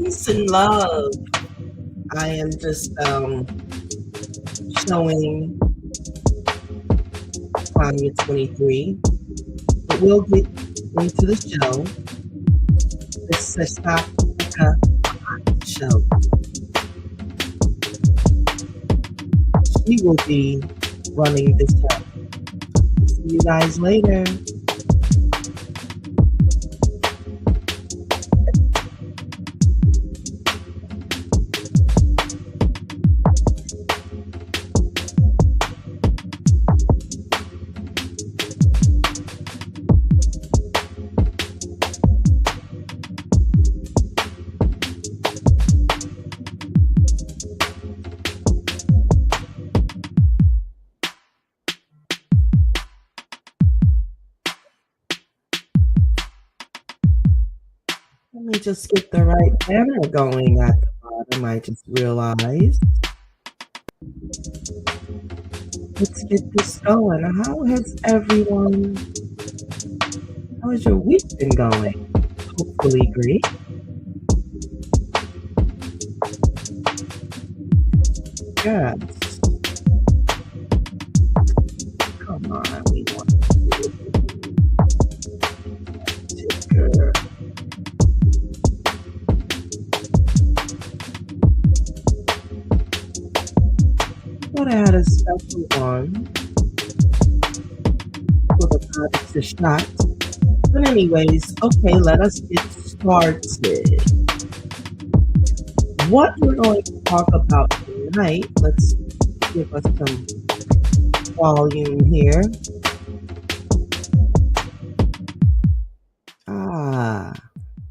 Peace and love. I am just showing Tanya 23, but we'll get into the show. This is a show. She will be running this show. See you guys later. Let me just get the right banner going at the bottom. I just realized. Let's get this going. How has your week been going? Hopefully great. Yes. Come on, we want to ticker. Thought I had a special one for the product to shot. But anyways, okay, let us get started. What we're going to talk about tonight, let's give us some volume here.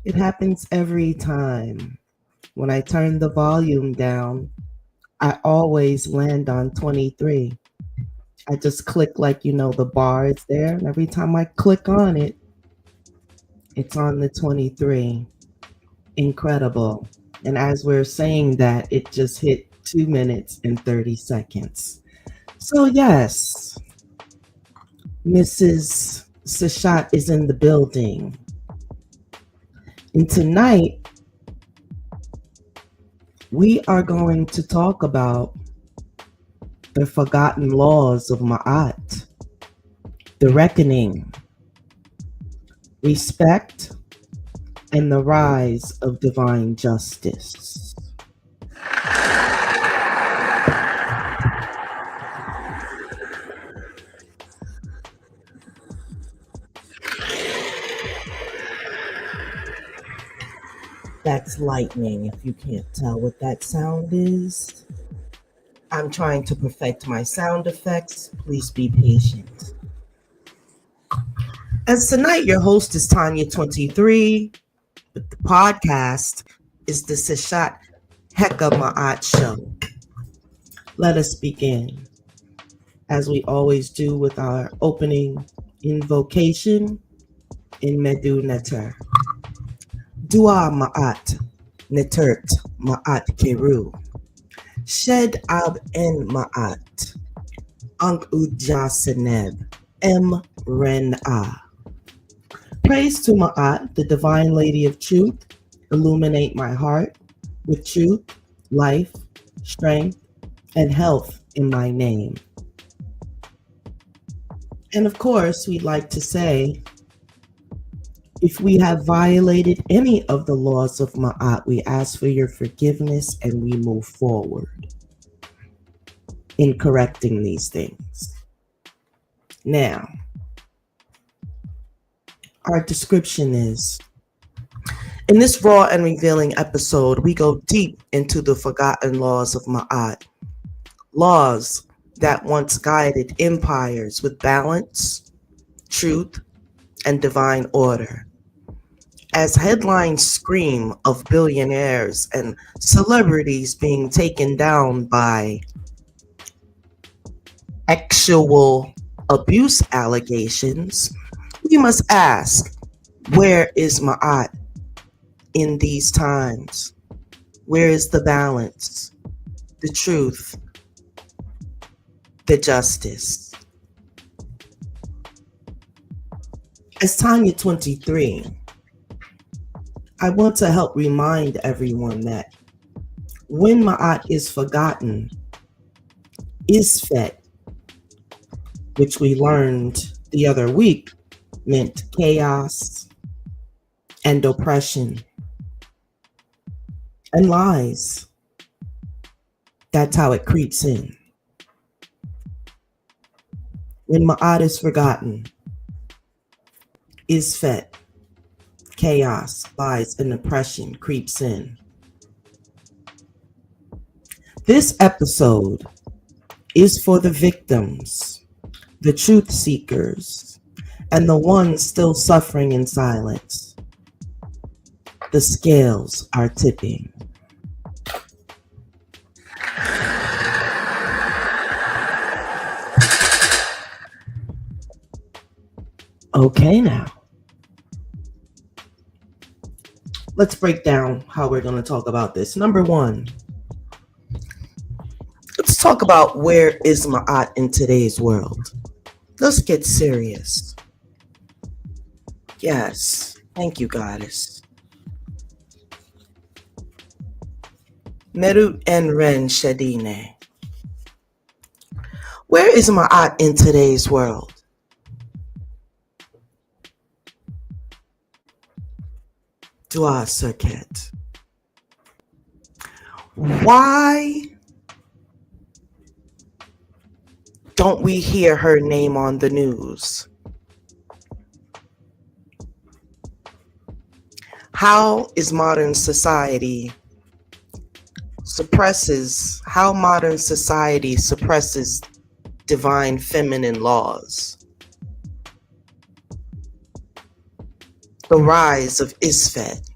It happens every time. When I turn the volume down, I always land on 23. I just click the bar is there. And every time I click on it, it's on the 23. Incredible. And as we're saying that, it just hit 2 minutes and 30 seconds. So yes, Mrs. Sashat is in the building. And tonight, we are going to talk about the forgotten laws of Ma'at, the reckoning, respect, and the rise of divine justice. That's lightning, if you can't tell what that sound is. I'm trying to perfect my sound effects. Please be patient. As tonight, your host is Tanya 23, but the podcast is the Sashat Heka Ma'at Show. Let us begin, as we always do, with our opening invocation in Medu Neter. Dua Ma'at Netert Ma'at Keru. Shed Ab En Ma'at. Ankh Uja Seneb. M Ren A. Praise to Ma'at, the divine lady of truth. Illuminate my heart with truth, life, strength, and health in my name. And of course, we'd like to say, if we have violated any of the laws of Ma'at, we ask for your forgiveness and we move forward in correcting these things. Now, our description is, in this raw and revealing episode, we go deep into the forgotten laws of Ma'at, laws that once guided empires with balance, truth, and divine order. As headlines scream of billionaires and celebrities being taken down by actual abuse allegations, we must ask, where is Ma'at in these times? Where is the balance, the truth, the justice? As Tanya 23, I want to help remind everyone that when Ma'at is forgotten, Isfet, which we learned the other week, meant chaos and oppression and lies. That's how it creeps in. When Ma'at is forgotten, Isfet, chaos, lies, and oppression creeps in. This episode is for the victims, the truth seekers, and the ones still suffering in silence. The scales are tipping. Okay, now. Let's break down how we're going to talk about this. Number one, let's talk about where is Ma'at in today's world. Let's get serious. Yes, thank you, goddess. Merut en Ren Shadine. Where is Ma'at in today's world? Dua Circuit. Why don't we hear her name on the news? How modern society suppresses divine feminine laws? The rise of Isfet,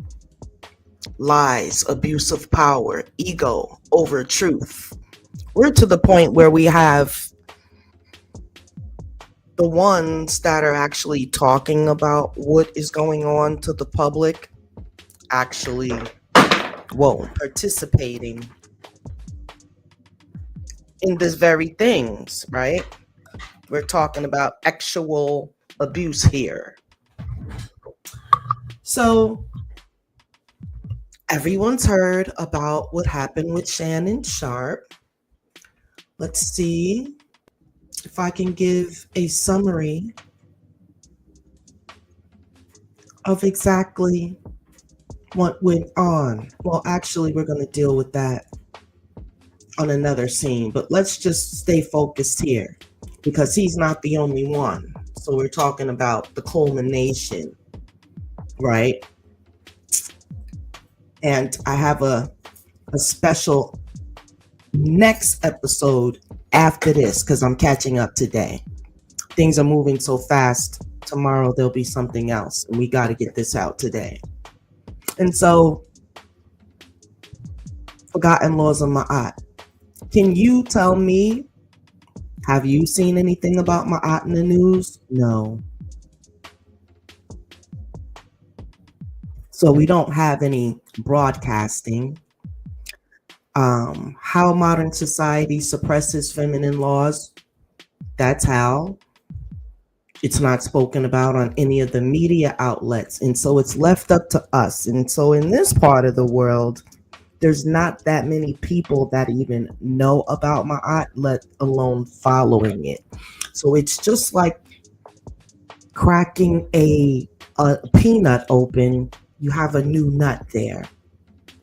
lies, abuse of power, ego over truth. We're to the point where we have the ones that are actually talking about what is going on to the public actually, participating in this very things, right? We're talking about actual abuse here. So everyone's heard about what happened with Shannon Sharpe. Let's see if I can give a summary of exactly what went on. Well, actually, we're going to deal with that on another scene, but let's just stay focused here because he's not the only one. So we're talking about the culmination, right? And I have a special next episode after this because I'm catching up today. Things are moving so fast. Tomorrow there'll be something else, and we got to get this out today. And so, Forgotten Laws of Ma'at. Can you tell me, have you seen anything about Ma'at in the news? No. So we don't have any broadcasting. How modern society suppresses feminine laws, that's how. It's not spoken about on any of the media outlets. And so it's left up to us. And so in this part of the world, there's not that many people that even know about Ma'at, let alone following it. So it's just like cracking a peanut open. You have a new nut there.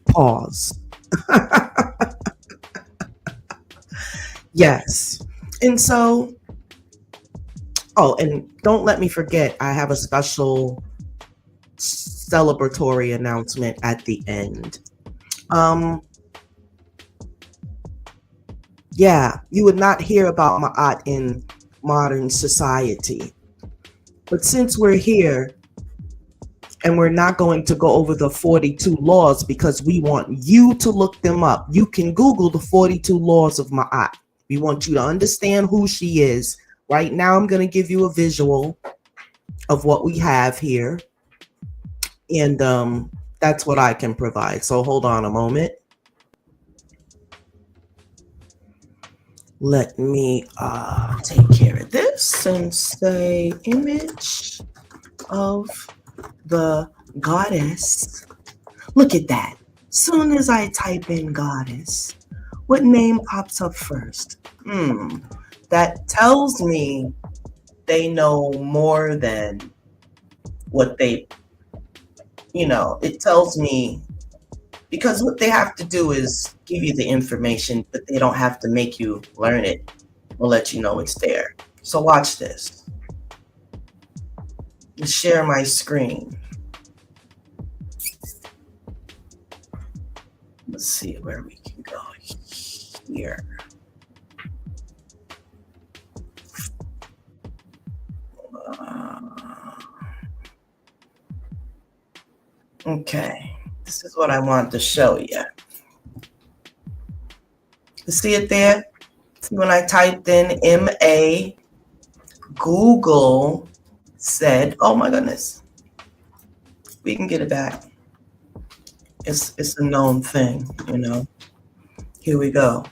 Pause. Yes. And so, and don't let me forget, I have a special celebratory announcement at the end. You would not hear about Ma'at in modern society. But since we're here, and we're not going to go over the 42 laws because we want you to look them up. You can Google the 42 laws of Ma'at. We want you to understand who she is. Right now, I'm going to give you a visual of what we have here. And that's what I can provide. So hold on a moment. Let me take care of this and say image of the goddess Look at that. Soon as I type in goddess, what name pops up first? That tells me they know more than what they, it tells me, because what they have to do is give you the information, but they don't have to make you learn it or let you know it's there. So watch this. Let's share my screen. Let's see where we can go here. Okay, this is what I want to show you. You see it there? See, when I typed in MA, Google said, oh my goodness, we can get it back. It's a known thing, Here we go.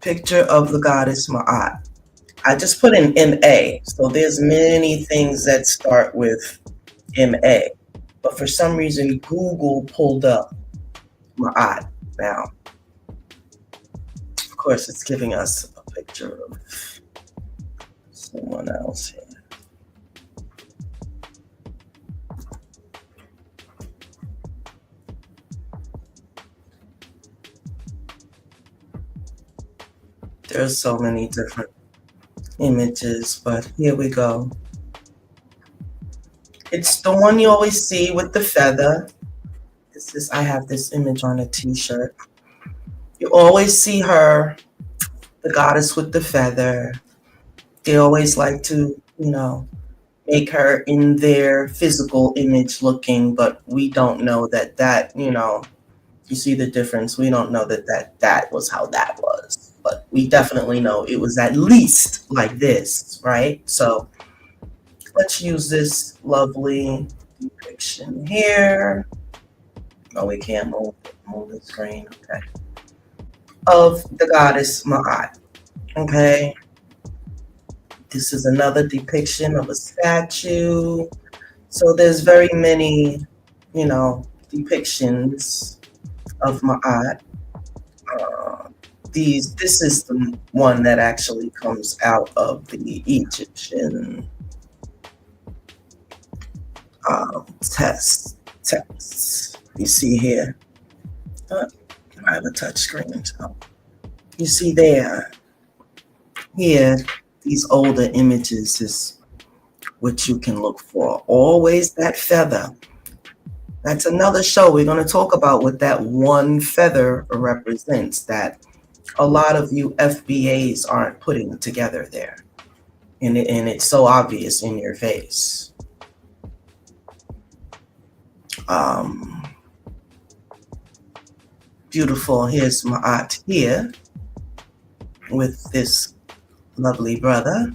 Picture of the goddess Ma'at. I just put in MA, so there's many things that start with MA. But for some reason, Google pulled up Ma'at. Now, of course, it's giving us a picture of someone else here. There's so many different images, but here we go. It's the one you always see with the feather. I have this image on a t-shirt. You always see her, the goddess with the feather. They always like to, make her in their physical image looking, but we don't know that, you see the difference. We don't know that was how that was, but we definitely know it was at least like this, right? So let's use this lovely depiction here. Oh, we can't move the screen. Okay. Of the goddess Ma'at. Okay. This is another depiction of a statue. So there's very many, depictions of Ma'at. This is the one that actually comes out of the Egyptian text. You see here. I have a touch screen, so you see there. Here, these older images is what you can look for. Always that feather. That's another show. We're going to talk about what that one feather represents that a lot of you FBAs aren't putting together there. And it's so obvious in your face. Beautiful. Here's Ma'at here with this lovely brother.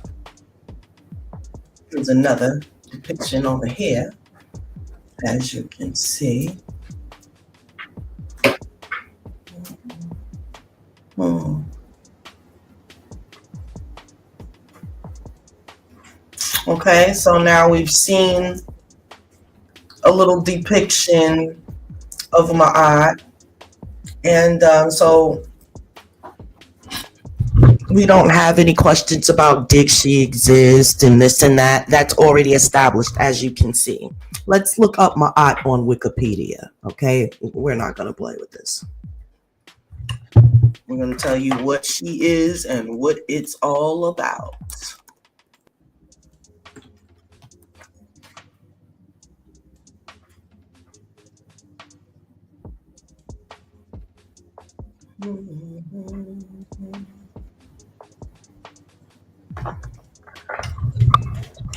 There's another depiction over here, as you can see. Okay, so now we've seen a little depiction of Ma'at. And so we don't have any questions about did she exist and this and that. That's already established, as you can see. Let's look up Ma'at on Wikipedia, okay? We're not going to play with this. We're going to tell you what she is and what it's all about.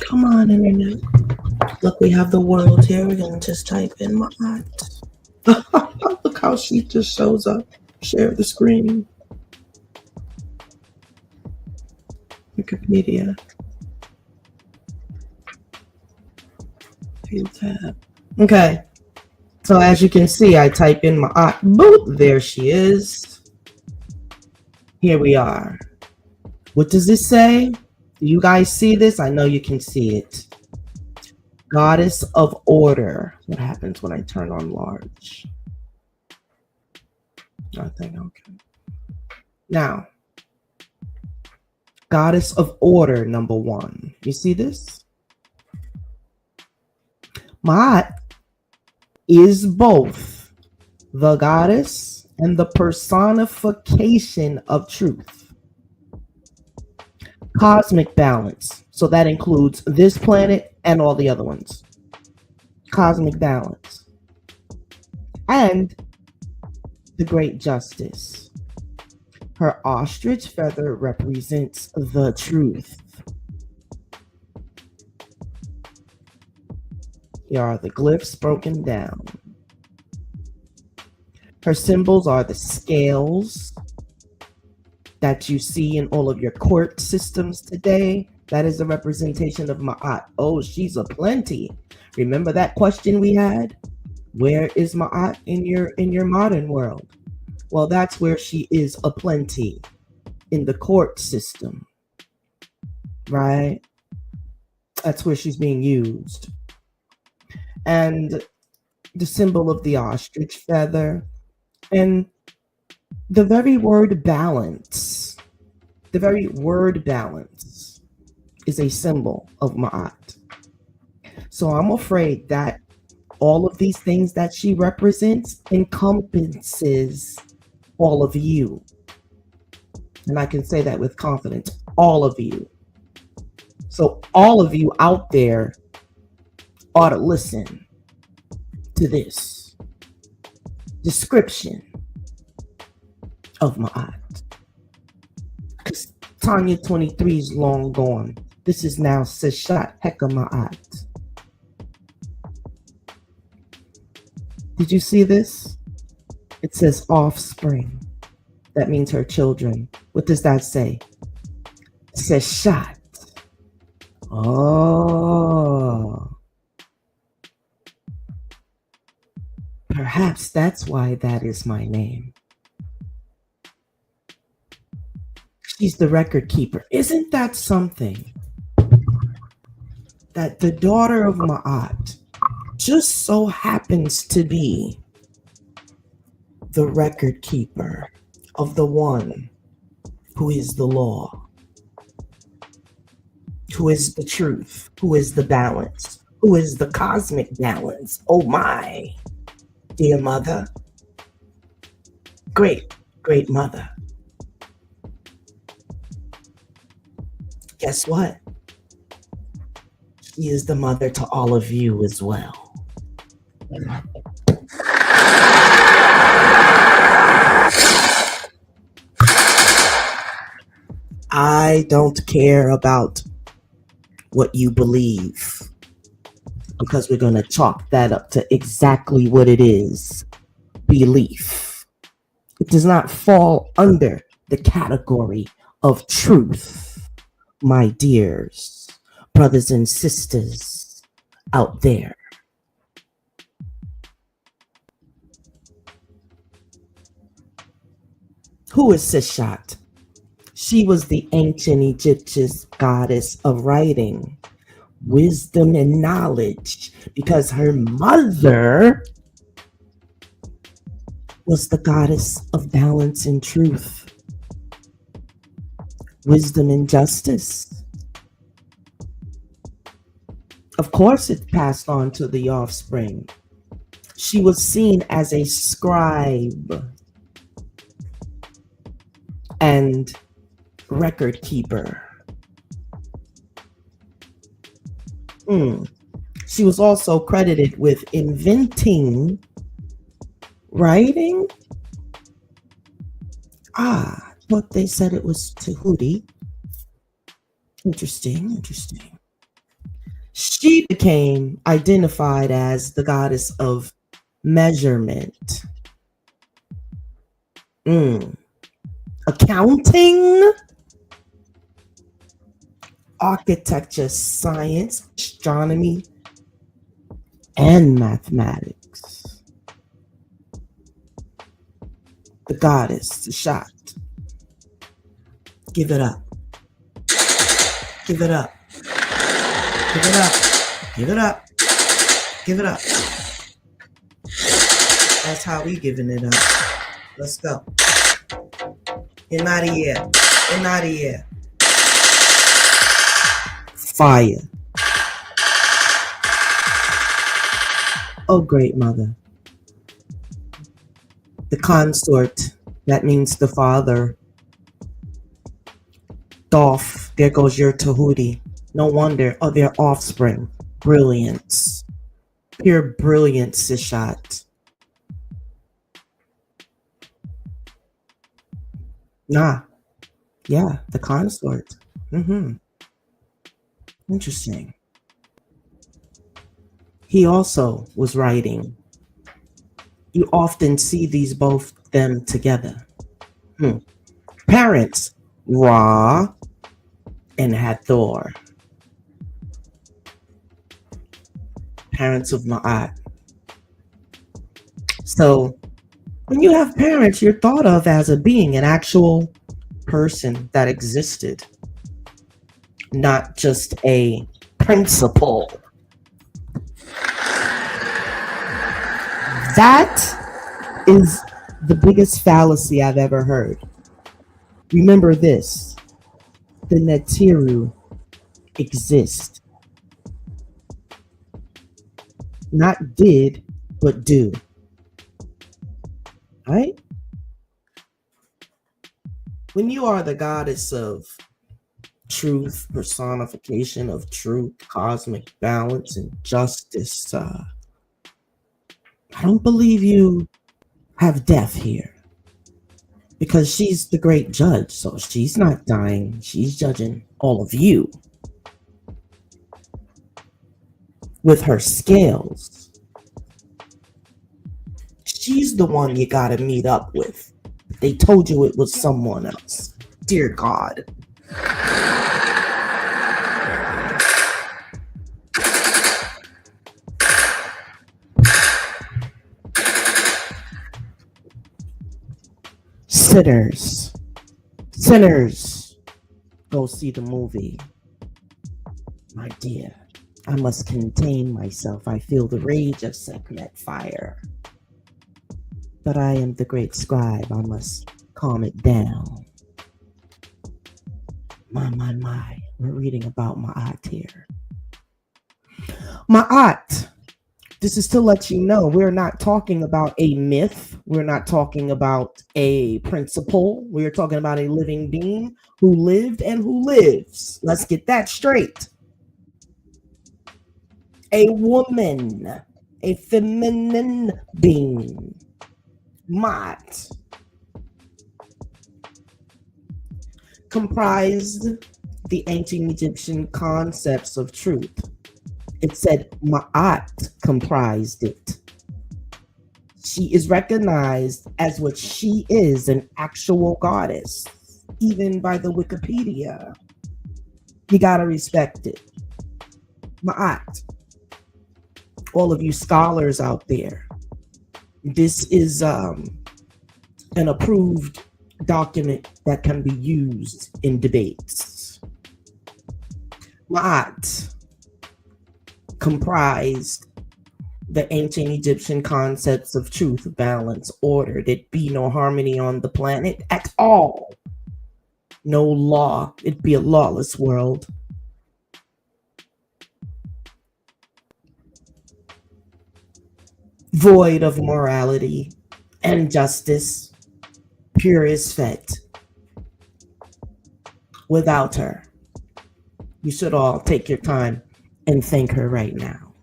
Come on, internet. Look, we have the world here. We're going to just type in Ma'at. Look how she just shows up. Share the screen. Wikipedia. View tab. Okay. So as you can see, I type in Ma'at. Boop, there she is. Here we are. What does this say? Do you guys see this? I know you can see it. Goddess of order. What happens when I turn on large? Nothing. Okay. Now, goddess of order, number one. You see this? Ma'at is both the goddess and the personification of truth. Cosmic balance. So that includes this planet and all the other ones. Cosmic balance. And the great justice. Her ostrich feather represents the truth. Here are the glyphs broken down. Her symbols are the scales that you see in all of your court systems today. That is a representation of Ma'at. Oh, she's a plenty. Remember that question we had? Where is Ma'at in your modern world? Well, that's where she is a plenty, in the court system, right? That's where she's being used. And the symbol of the ostrich feather, and the very word balance is a symbol of Ma'at. So I'm afraid that all of these things that she represents encompasses all of you. And I can say that with confidence, all of you. So all of you out there ought to listen to this description of Ma'at. Because Tanya 23 is long gone. This is now Seshat Heka Ma'at. Did you see this? It says offspring. That means her children. What does that say? Seshat. Oh. Perhaps that's why that is my name. She's the record keeper. Isn't that something? That the daughter of Ma'at just so happens to be the record keeper of the one who is the law, who is the truth, who is the balance, who is the cosmic balance. Oh my, dear mother, great, great mother. Guess what? She is the mother to all of you as well. I don't care about what you believe, because we're going to chalk that up to exactly what it is: belief. It does not fall under the category of truth, my dears, brothers and sisters out there. Who is Seshat? She was the ancient Egyptian goddess of writing, wisdom, and knowledge, because her mother was the goddess of balance and truth, wisdom and justice. Of course, it passed on to the offspring. She was seen as a scribe and record keeper. She was also credited with inventing writing. But they said it was Tahuti. Interesting. She became identified as the goddess of measurement, accounting, architecture, science, astronomy, and mathematics. The goddess, the shot. Give it up. Give it up. Give it up. Give it up. Give it up. That's how we giving it up. Let's go. In out of here. In out of here. Fire. Oh, great mother. The consort, that means the father. Dolph, there goes your Tahuti. No wonder, of their offspring. Brilliance. Pure brilliance is shot. Nah. Yeah, the consort. Interesting. He also was writing. You often see these both them together. Parents, Ra and Hathor. Parents of Ma'at. So when you have parents, you're thought of as a being, an actual person that existed, not just a principle. That is the biggest fallacy I've ever heard. Remember this, the Netiru exist. Not did, but do. Right? When you are the goddess of truth, personification of truth, cosmic balance, and justice, I don't believe you have death here. Because she's the great judge, so she's not dying. She's judging all of you with her scales. She's the one you gotta meet up with. They told you it was someone else. Dear God. Sinners, go see the movie. My dear, I must contain myself. I feel the rage of Sekhmet fire. But I am the great scribe. I must calm it down. My. We're reading about Ma'at here. Ma'at. This is to let you know we're not talking about a myth. We're not talking about a principle. We're talking about a living being who lived and who lives. Let's get that straight. A woman, a feminine being. Ma'at. Comprised the ancient Egyptian concepts of truth. It said Ma'at comprised it. She is recognized as what she is, an actual goddess, even by the Wikipedia. You gotta respect it. Ma'at. All of you scholars out there, this is an approved document that can be used in debates. Ma'at comprised the ancient Egyptian concepts of truth, balance, order. There'd be no harmony on the planet at all. No law. It'd be a lawless world. Void of morality and justice. Pure as fet. Without her, you should all take your time and thank her right now.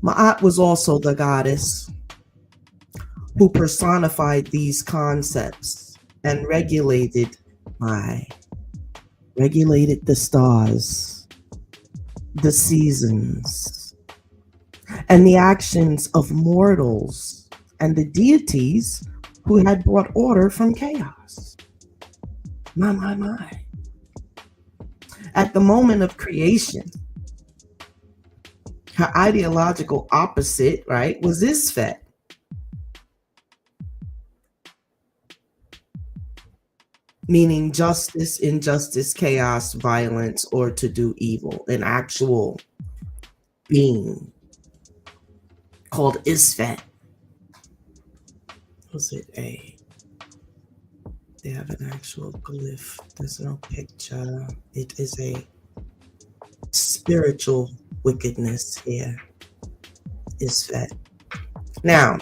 Ma'at was also the goddess who personified these concepts and regulated the stars, the seasons, and the actions of mortals and the deities who had brought order from chaos. My. At the moment of creation, her ideological opposite, right, was Isfet. meaning justice, injustice, chaos, violence, or to do evil. An actual being called Isfet. Was it a? They have an actual glyph. There's no picture. It is a spiritual wickedness here. Isfet. Now,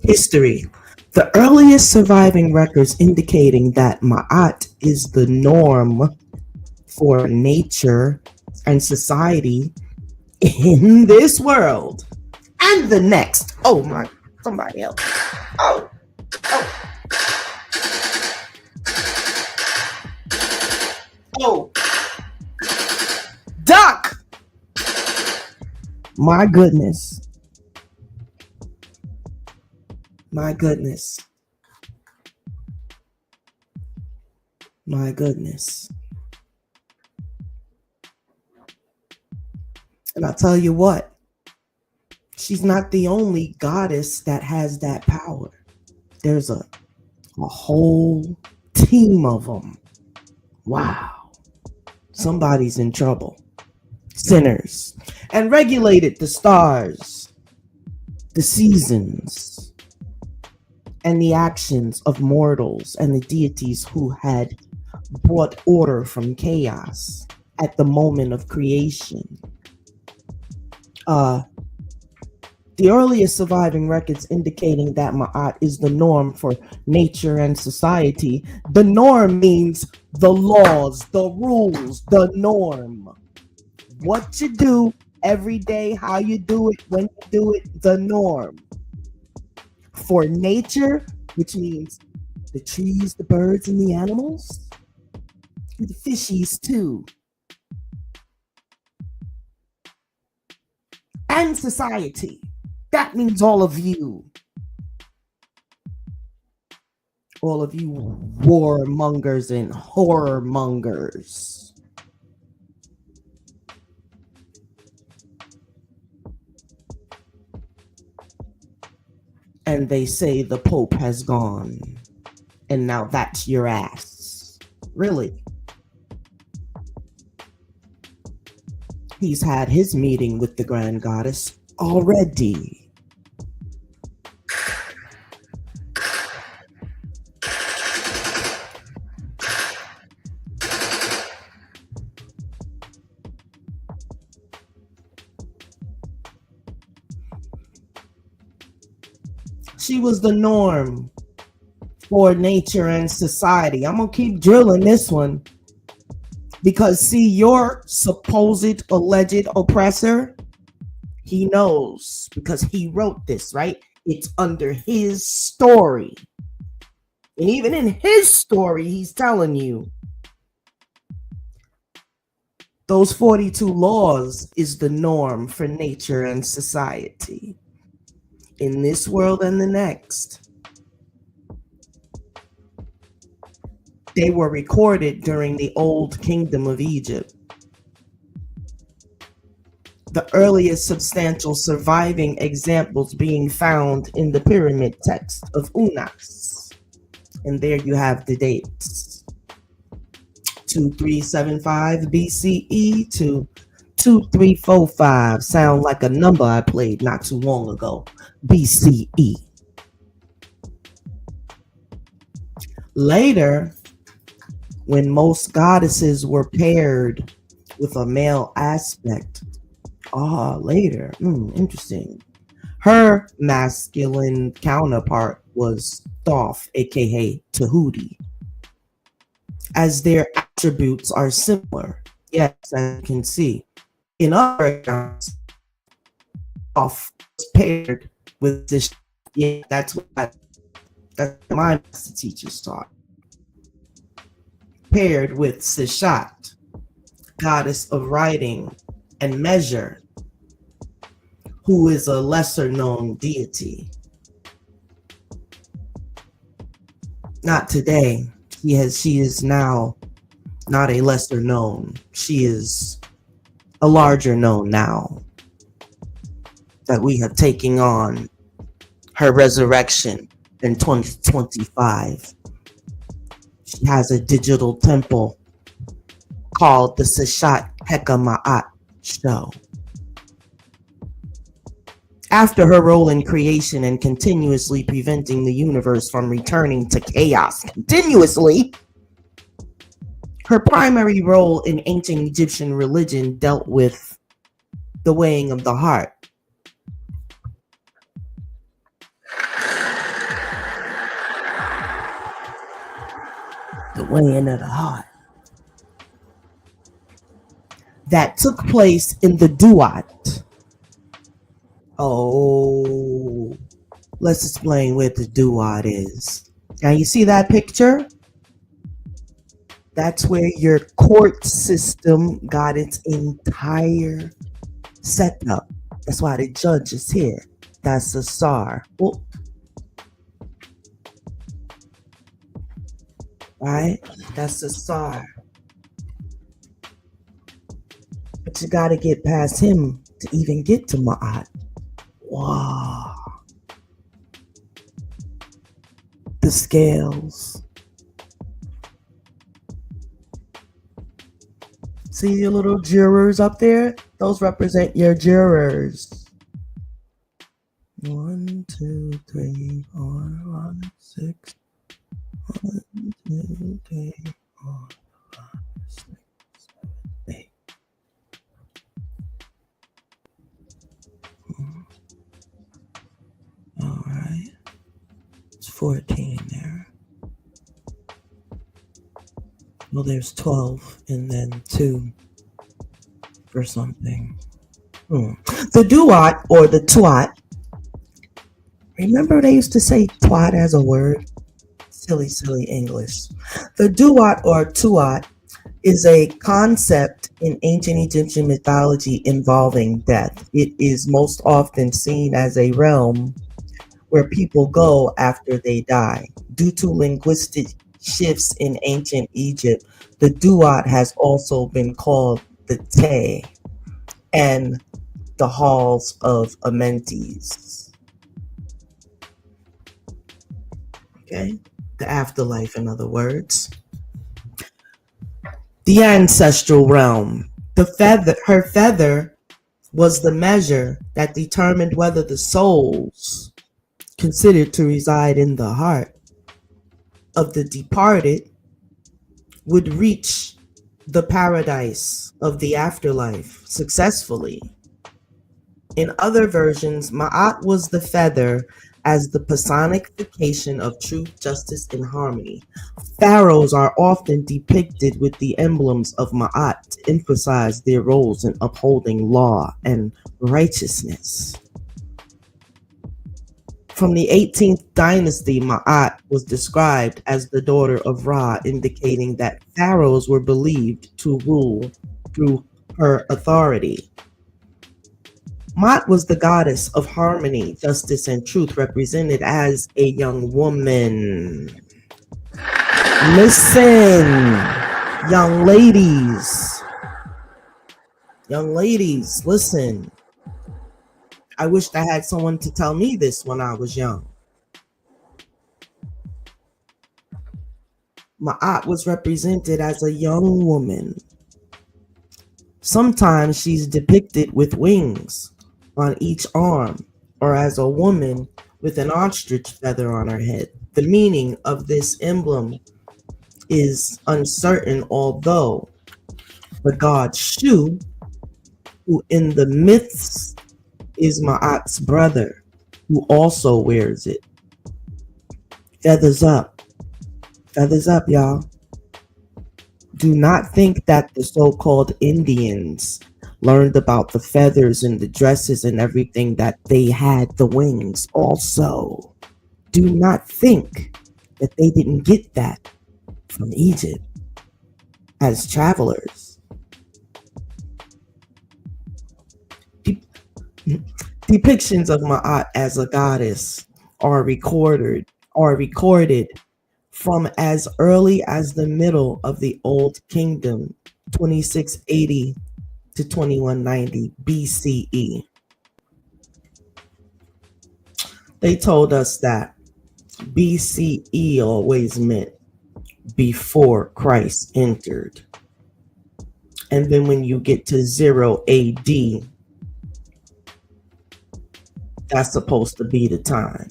history. The earliest surviving records indicating that Ma'at is the norm for nature and society in this world and the next. Oh my, somebody else. Oh, oh, oh. Duck! My goodness. My goodness. My goodness. And I'll tell you what, she's not the only goddess that has that power. There's a whole team of them. Wow. Somebody's in trouble. Sinners. And regulated the stars, the seasons, and the actions of mortals and the deities who had brought order from chaos at the moment of creation. The earliest surviving records indicating that Ma'at is the norm for nature and society. The norm means the laws, the rules, the norm. What you do every day, how you do it, when you do it, the norm. For nature, which means the trees, the birds, and the animals, the fishies too. And society. That means all of you. All of you warmongers and horrormongers. And they say the Pope has gone. And now that's your ass. Really? He's had his meeting with the Grand Goddess already. She was the norm for nature and society. I'm going to keep drilling this one. Because, see, your supposed alleged oppressor, he knows because he wrote this, right? It's under his story. And even in his story, he's telling you those 42 laws is the norm for nature and society in this world and the next. They were recorded during the Old Kingdom of Egypt. The earliest substantial surviving examples being found in the pyramid text of Unas. And there you have the dates. 2375 BCE to 2345. Sound like a number I played not too long ago. BCE. Later, when most goddesses were paired with a male aspect, later, interesting. Her masculine counterpart was Thoth, aka Tahuti, as their attributes are similar. Yes, as you can see. In other accounts, Thoth was paired with this. Yeah, that's what my master teachers taught. Paired with Sishat, goddess of writing and measure, who is a lesser known deity. Not today. She is now not a lesser known. She is a larger known now that we have taken on her resurrection in 2025. She has a digital temple called the Seshat Heka Ma'at Show. After her role in creation and continuously preventing the universe from returning to chaos continuously, her primary role in ancient Egyptian religion dealt with the weighing of the heart. The weighing of the heart. That took place in the Duat. Oh, let's explain where the Duat is. Now you see that picture? That's where your court system got its entire setup. That's why the judge is here. That's the SAR. Well, right? That's the SAR. But you got to get past him to even get to Ma'at. Wow. The scales. See your little jurors up there? Those represent your jurors. 1, 2, 3, 4, 5, 6. 1, 2, 3, 4, 5, 6, 7, 8. All right. It's 14 there. Well, there's 12 and then 2 for something. The Duat or the Twat. Remember they used to say twat as a word? Silly English. The Duat or Tuat is a concept in ancient Egyptian mythology involving death. It is most often seen as a realm where people go after they die. Due to linguistic shifts in ancient Egypt, the Duat has also been called the Te and the halls of Amentes. Okay, the afterlife, in other words. The ancestral realm. Her feather was the measure that determined whether the souls considered to reside in the heart of the departed would reach the paradise of the afterlife successfully. In other versions, Ma'at was the feather as the personification of truth, justice, and harmony. Pharaohs are often depicted with the emblems of Ma'at to emphasize their roles in upholding law and righteousness. From the 18th dynasty, Ma'at was described as the daughter of Ra, indicating that pharaohs were believed to rule through her authority. Ma'at was the goddess of harmony, justice, and truth, represented as a young woman. Listen, young ladies. Young ladies, listen. I wished I had someone to tell me this when I was young. Ma'at was represented as a young woman. Sometimes she's depicted with wings on each arm, or as a woman with an ostrich feather on her head. The meaning of this emblem is uncertain, although the god Shu, who in the myths is Ma'at's brother, who also wears it. Feathers up, y'all. Do not think that the so-called Indians learned about the feathers and the dresses and everything that they had the wings also. Do not think that they didn't get that from Egypt as travelers. Depictions of Ma'at as a goddess are recorded from as early as the middle of the Old Kingdom, 2680 to 2190 BCE. They told us that BCE always meant before Christ entered. And then when you get to 0 AD, that's supposed to be the time.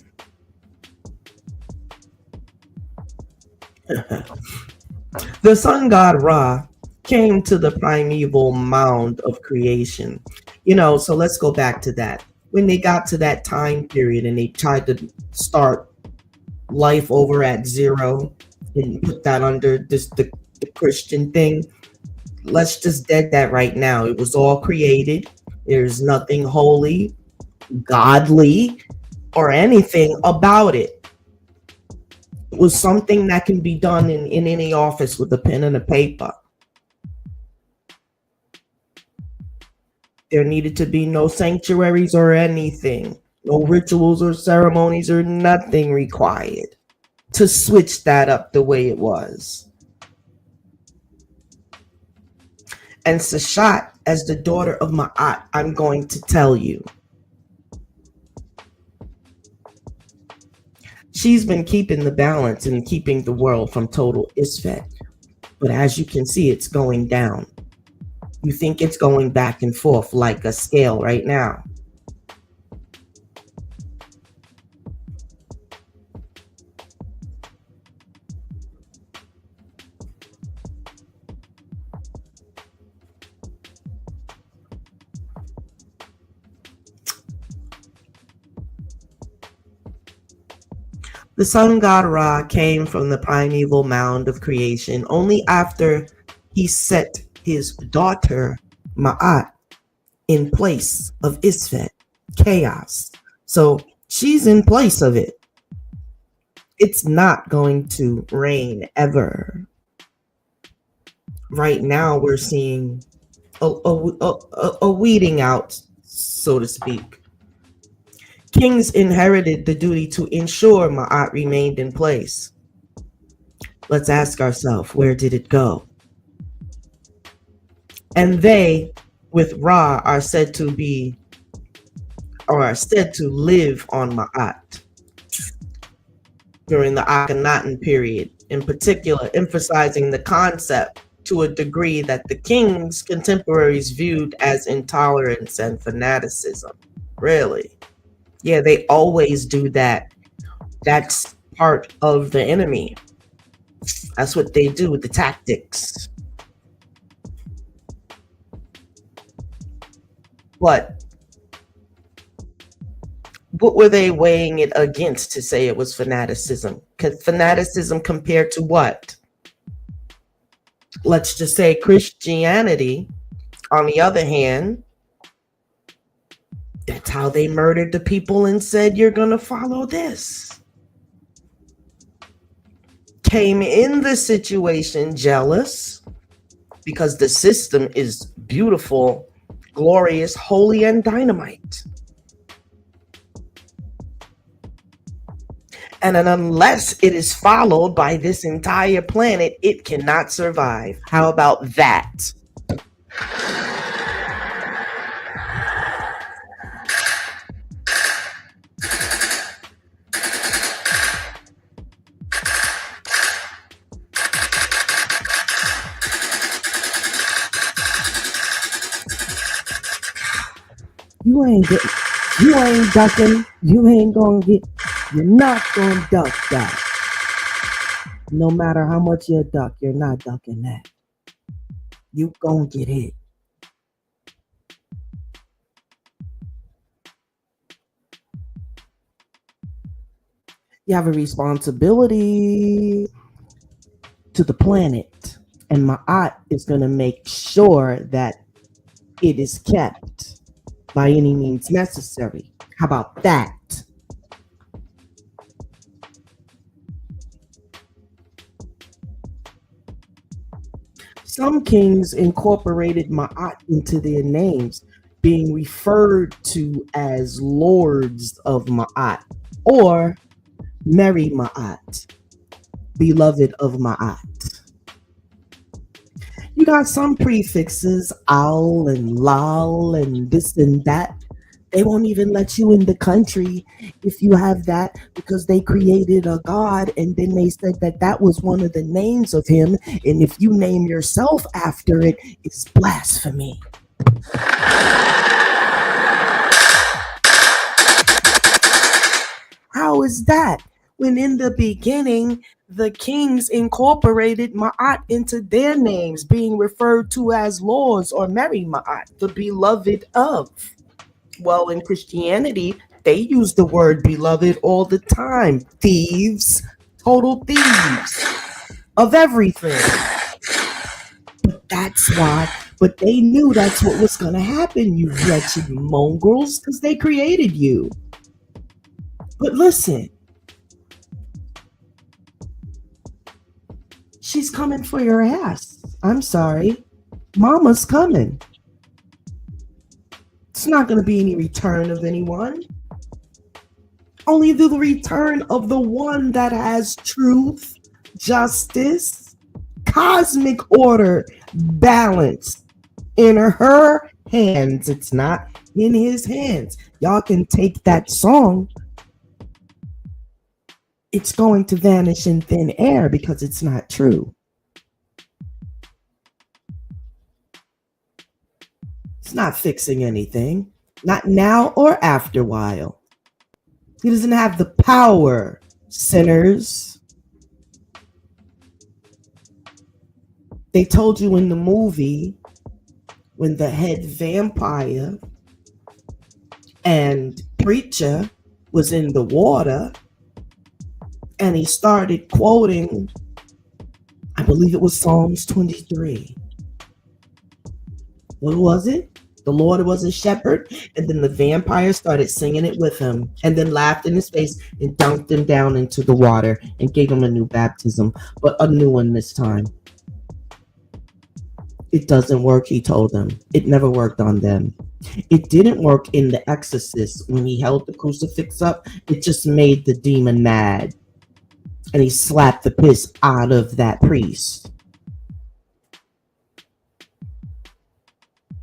The sun god Ra came to the primeval mound of creation. So let's go back to that. When they got to that time period and they tried to start life over at 0 and put that under the Christian thing, let's just dead that right now. It was all created. There's nothing holy, godly, or anything about it. It was something that can be done in any office with a pen and a paper. There needed to be no sanctuaries or anything, no rituals or ceremonies or nothing required to switch that up the way it was. And Sashat, as the daughter of Ma'at, I'm going to tell you, she's been keeping the balance and keeping the world from total Isfet. But as you can see, it's going down. You think it's going back and forth like a scale right now. The sun god Ra came from the primeval mound of creation only after he set his daughter Ma'at in place of Isfet, chaos. So she's in place of it. It's not going to rain ever. Right now we're seeing a weeding out, so to speak. Kings inherited the duty to ensure Ma'at remained in place. Let's ask ourselves, where did it go? And they, with Ra, are said to live on Ma'at during the Akhenaten period, in particular emphasizing the concept to a degree that the king's contemporaries viewed as intolerance and fanaticism. Really? Yeah, they always do that. That's part of the enemy. That's what they do with the tactics. But what were they weighing it against to say it was fanaticism? Fanaticism compared to what? Let's just say Christianity, on the other hand, that's how they murdered the people and said, you're going to follow this. Came in the situation jealous because the system is beautiful, glorious, holy, and dynamite. And unless it is followed by this entire planet, it cannot survive. How about that? You ain't ducking. You ain't gonna get. You're not gonna duck that. No matter how much you duck, you're not ducking that. You gonna get hit. You have a responsibility to the planet, and Ma'at is gonna make sure that it is kept by any means necessary. How about that? Some kings incorporated Ma'at into their names, being referred to as lords of Ma'at or Merry Ma'at, beloved of Ma'at. You got some prefixes, al and lal and this and that, They won't even let you in the country if you have that because they created a god and then they said that that was one of the names of him. And if you name yourself after it, it's blasphemy. How is that? When in the beginning, the kings incorporated Ma'at into their names, being referred to as lords or Mary Ma'at, the beloved of. Well, in Christianity, they use the word beloved all the time. Thieves, total thieves of everything. But that's why. But they knew that's what was going to happen, you wretched mongrels, because they created you. But listen, she's coming for your ass. I'm sorry. Mama's coming. It's not going to be any return of anyone. Only the return of the one that has truth, justice, cosmic order, balance in her hands. It's not in his hands. Y'all can take that song. It's going to vanish in thin air because it's not true. It's not fixing anything. Not now or after a while. He doesn't have the power, sinners. They told you in the movie when the head vampire and preacher was in the water and he started quoting, I believe it was Psalms 23. What was it? The Lord was a shepherd, and then the vampire started singing it with him and then laughed in his face and dunked him down into the water and gave him a new baptism, but a new one this time. It doesn't work, he told them. It never worked on them. It didn't work in The Exorcist when he held the crucifix up. It just made the demon mad. And he slapped the piss out of that priest.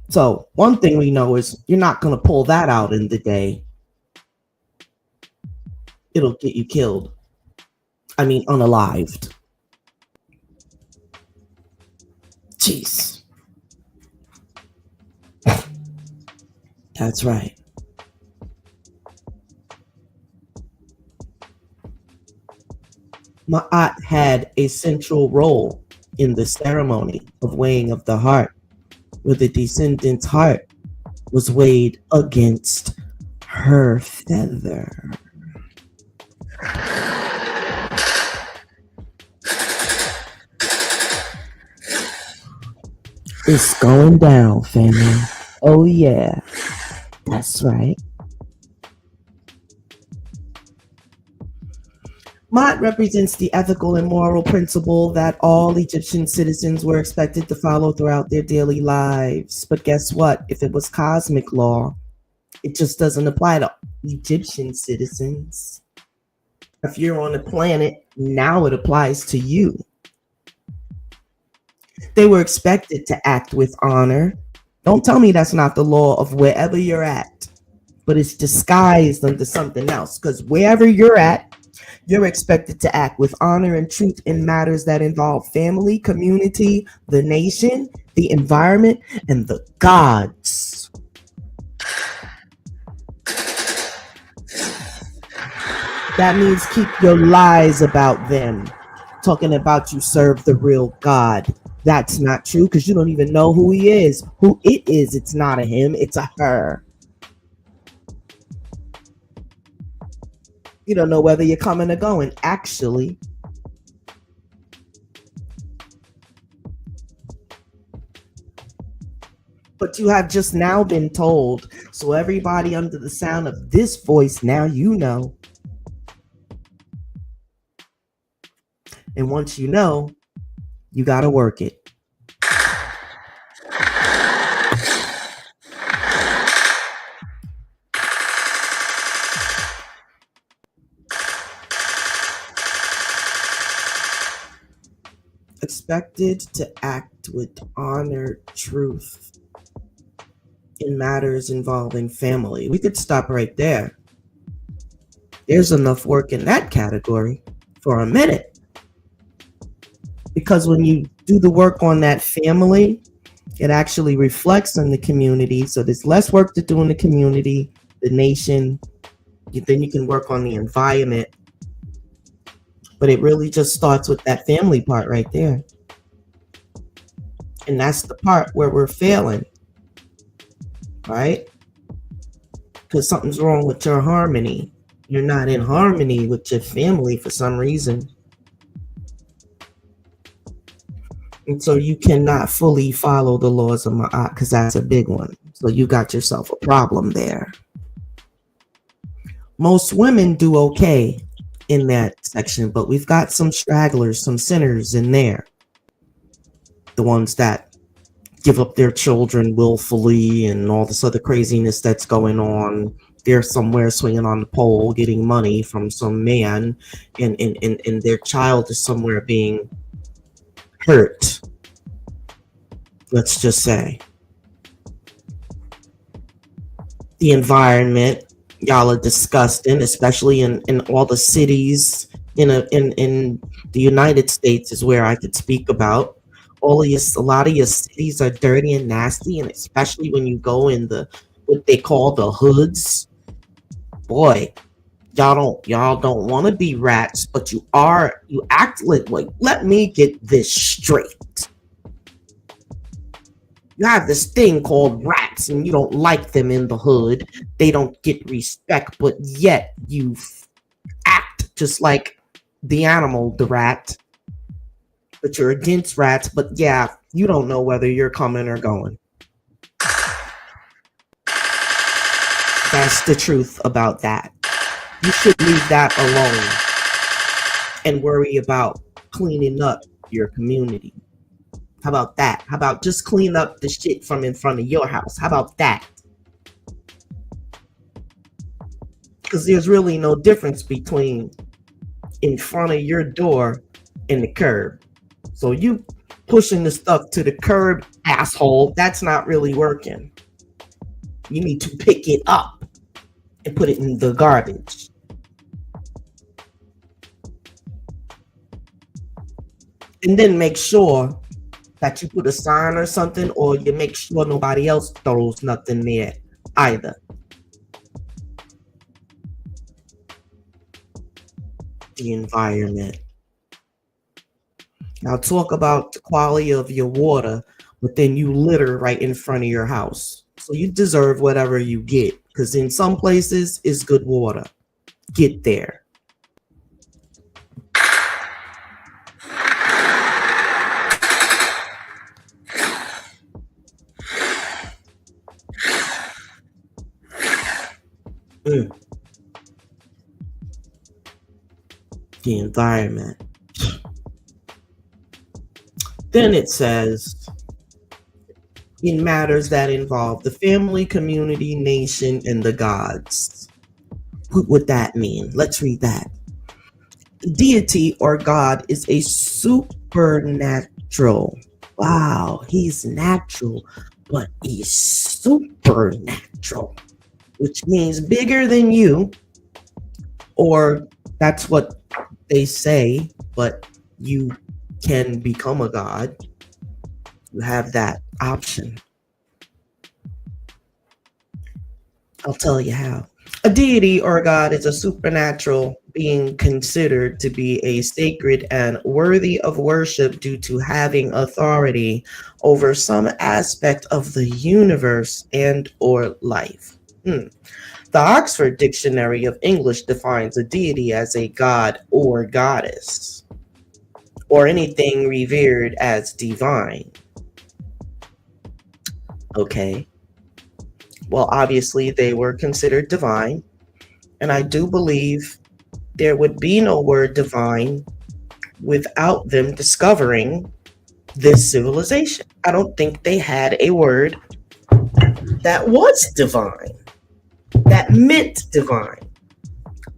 So one thing we know is you're not going to pull that out in the day. It'll get you killed. I mean, unalived. Jeez. That's right. Ma'at had a central role in the ceremony of weighing of the heart, where the descendant's heart was weighed against her feather. It's going down, family. Oh yeah, that's right. Ma'at represents the ethical and moral principle that all Egyptian citizens were expected to follow throughout their daily lives. But guess what? If it was cosmic law, it just doesn't apply to Egyptian citizens. If you're on a planet, now it applies to you. They were expected to act with honor. Don't tell me that's not the law of wherever you're at, but it's disguised under something else, because wherever you're at, you're expected to act with honor and truth in matters that involve family, community, the nation, the environment, and the gods. That means keep your lies about them. Talking about you serve the real God. That's not true because you don't even know who he is. Who it is, it's not a him, it's a her. You don't know whether you're coming or going, actually. But you have just now been told. So everybody under the sound of this voice, now you know. And once you know, you got to work it. Expected to act with honor, truth, in matters involving family. We could stop right there. There's enough work in that category for a minute. Because when you do the work on that family, it actually reflects on the community. So there's less work to do in the community, the nation. Then you can work on the environment. But it really just starts with that family part right there. And that's the part where we're failing, right? Because something's wrong with your harmony. You're not in harmony with your family for some reason. And so you cannot fully follow the laws of Ma'at, because that's a big one. So you got yourself a problem there. Most women do okay in that section, but we've got some stragglers, some sinners in there. The ones that give up their children willfully and all this other craziness that's going on. They're somewhere swinging on the pole, getting money from some man, and their child is somewhere being hurt. Let's just say. The environment, y'all are disgusting, especially in all the cities in the United States is where I could speak about. A lot of your cities are dirty and nasty, and especially when you go in what they call the hoods. Boy, y'all don't want to be rats, but you act like, wait, let me get this straight. You have this thing called rats, and you don't like them in the hood. They don't get respect, but yet you act just like the animal, the rat. But you're against rats, but yeah, you don't know whether you're coming or going. That's the truth about that. You should leave that alone and worry about cleaning up your community. How about that? How about just clean up the shit from in front of your house? How about that? Because there's really no difference between in front of your door and the curb. So you pushing the stuff to the curb, asshole, that's not really working. You need to pick it up and put it in the garbage. And then make sure that you put a sign or something, or you make sure nobody else throws nothing there either. The environment. Now talk about the quality of your water, but then you litter right in front of your house. So you deserve whatever you get, because in some places it's good water. Get there. The environment. Then it says, in matters that involve the family, community, nation, and the gods. What would that mean? Let's read that. Deity or God is a supernatural. Wow, he's natural, but he's supernatural, which means bigger than you, or that's what they say, but you can become a god. You have that option. I'll tell you how. A deity or a god is a supernatural being considered to be a sacred and worthy of worship due to having authority over some aspect of the universe and or life. The Oxford Dictionary of English defines a deity as a god or goddess, or anything revered as divine. Okay. Well, obviously they were considered divine, and I do believe there would be no word divine without them discovering this civilization. I don't think they had a word that was divine, that meant divine,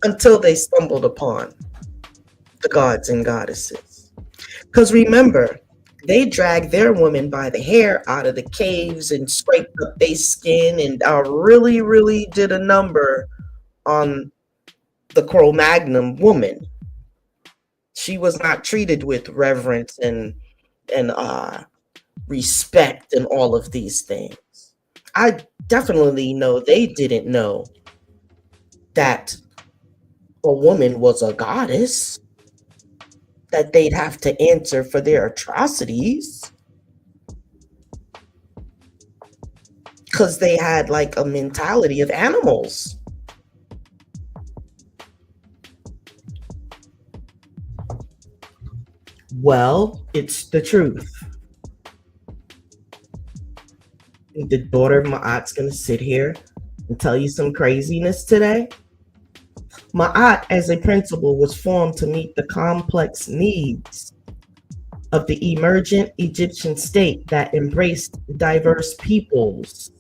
until they stumbled upon the gods and goddesses. Because remember, They dragged their women by the hair out of the caves and scraped up their skin and really, really did a number on the Cro-Magnon woman. She was not treated with reverence and respect and all of these things. I definitely know they didn't know that a woman was a goddess, that they'd have to answer for their atrocities, because they had like a mentality of animals. Well, it's the truth. The daughter of Ma'at's gonna sit here and tell you some craziness today. Ma'at, as a principle, was formed to meet the complex needs of the emergent Egyptian state that embraced diverse peoples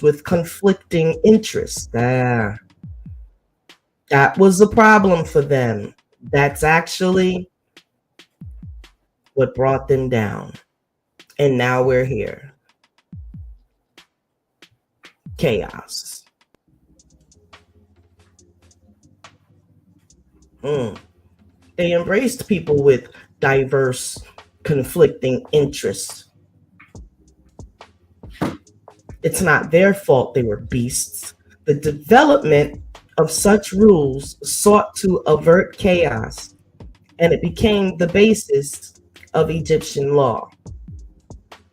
with conflicting interests. That was a problem for them. That's actually what brought them down. And now we're here. Chaos. They embraced people with diverse, conflicting interests. It's not their fault they were beasts. The development of such rules sought to avert chaos, and it became the basis of Egyptian law.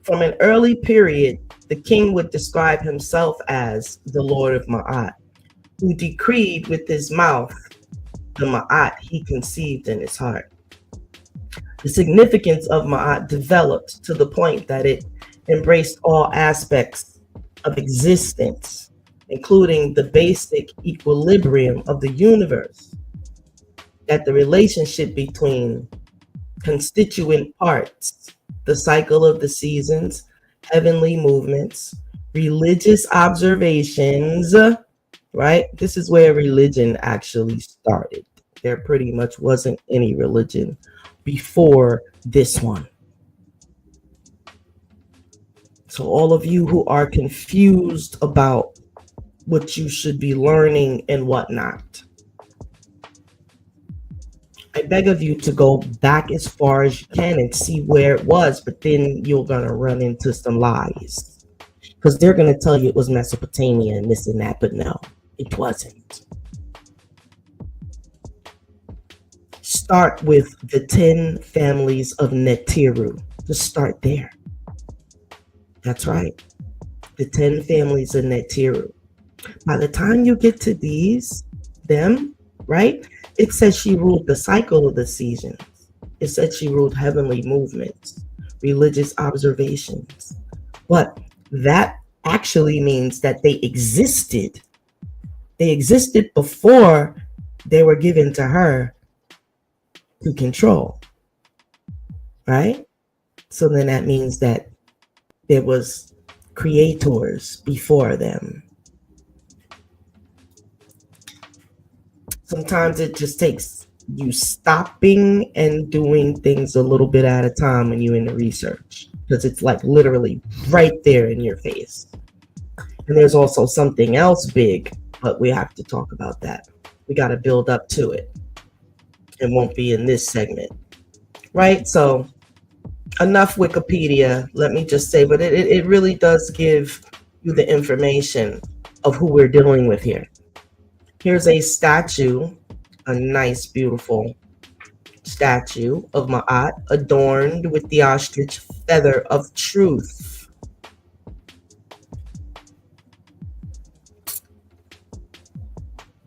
From an early period, the king would describe himself as the Lord of Ma'at, who decreed with his mouth the Ma'at he conceived in his heart. The significance of Ma'at developed to the point that it embraced all aspects of existence, including the basic equilibrium of the universe, that the relationship between constituent parts, the cycle of the seasons, heavenly movements, religious observations, right? This is where religion actually started. There pretty much wasn't any religion before this one. So all of you who are confused about what you should be learning and whatnot, I beg of you to go back as far as you can and see where it was, but then you're going to run into some lies. Because they're going to tell you it was Mesopotamia and this and that, but no, it wasn't. Start with the 10 families of Netiru. Just start there. That's right. The 10 families of Netiru. By the time you get to them, right? It says she ruled the cycle of the seasons. It said she ruled heavenly movements, religious observations. But that actually means that they existed. They existed before they were given to her to control, right? So then that means that there was creators before them. Sometimes it just takes you stopping and doing things a little bit at a time when you're in the research, because it's like literally right there in your face. And there's also something else big, but we have to talk about that. We got to build up to it. It won't be in this segment, right? So enough Wikipedia, let me just say, but it really does give you the information of who we're dealing with here. Here's a statue, a nice, beautiful statue of Ma'at, adorned with the ostrich feather of truth.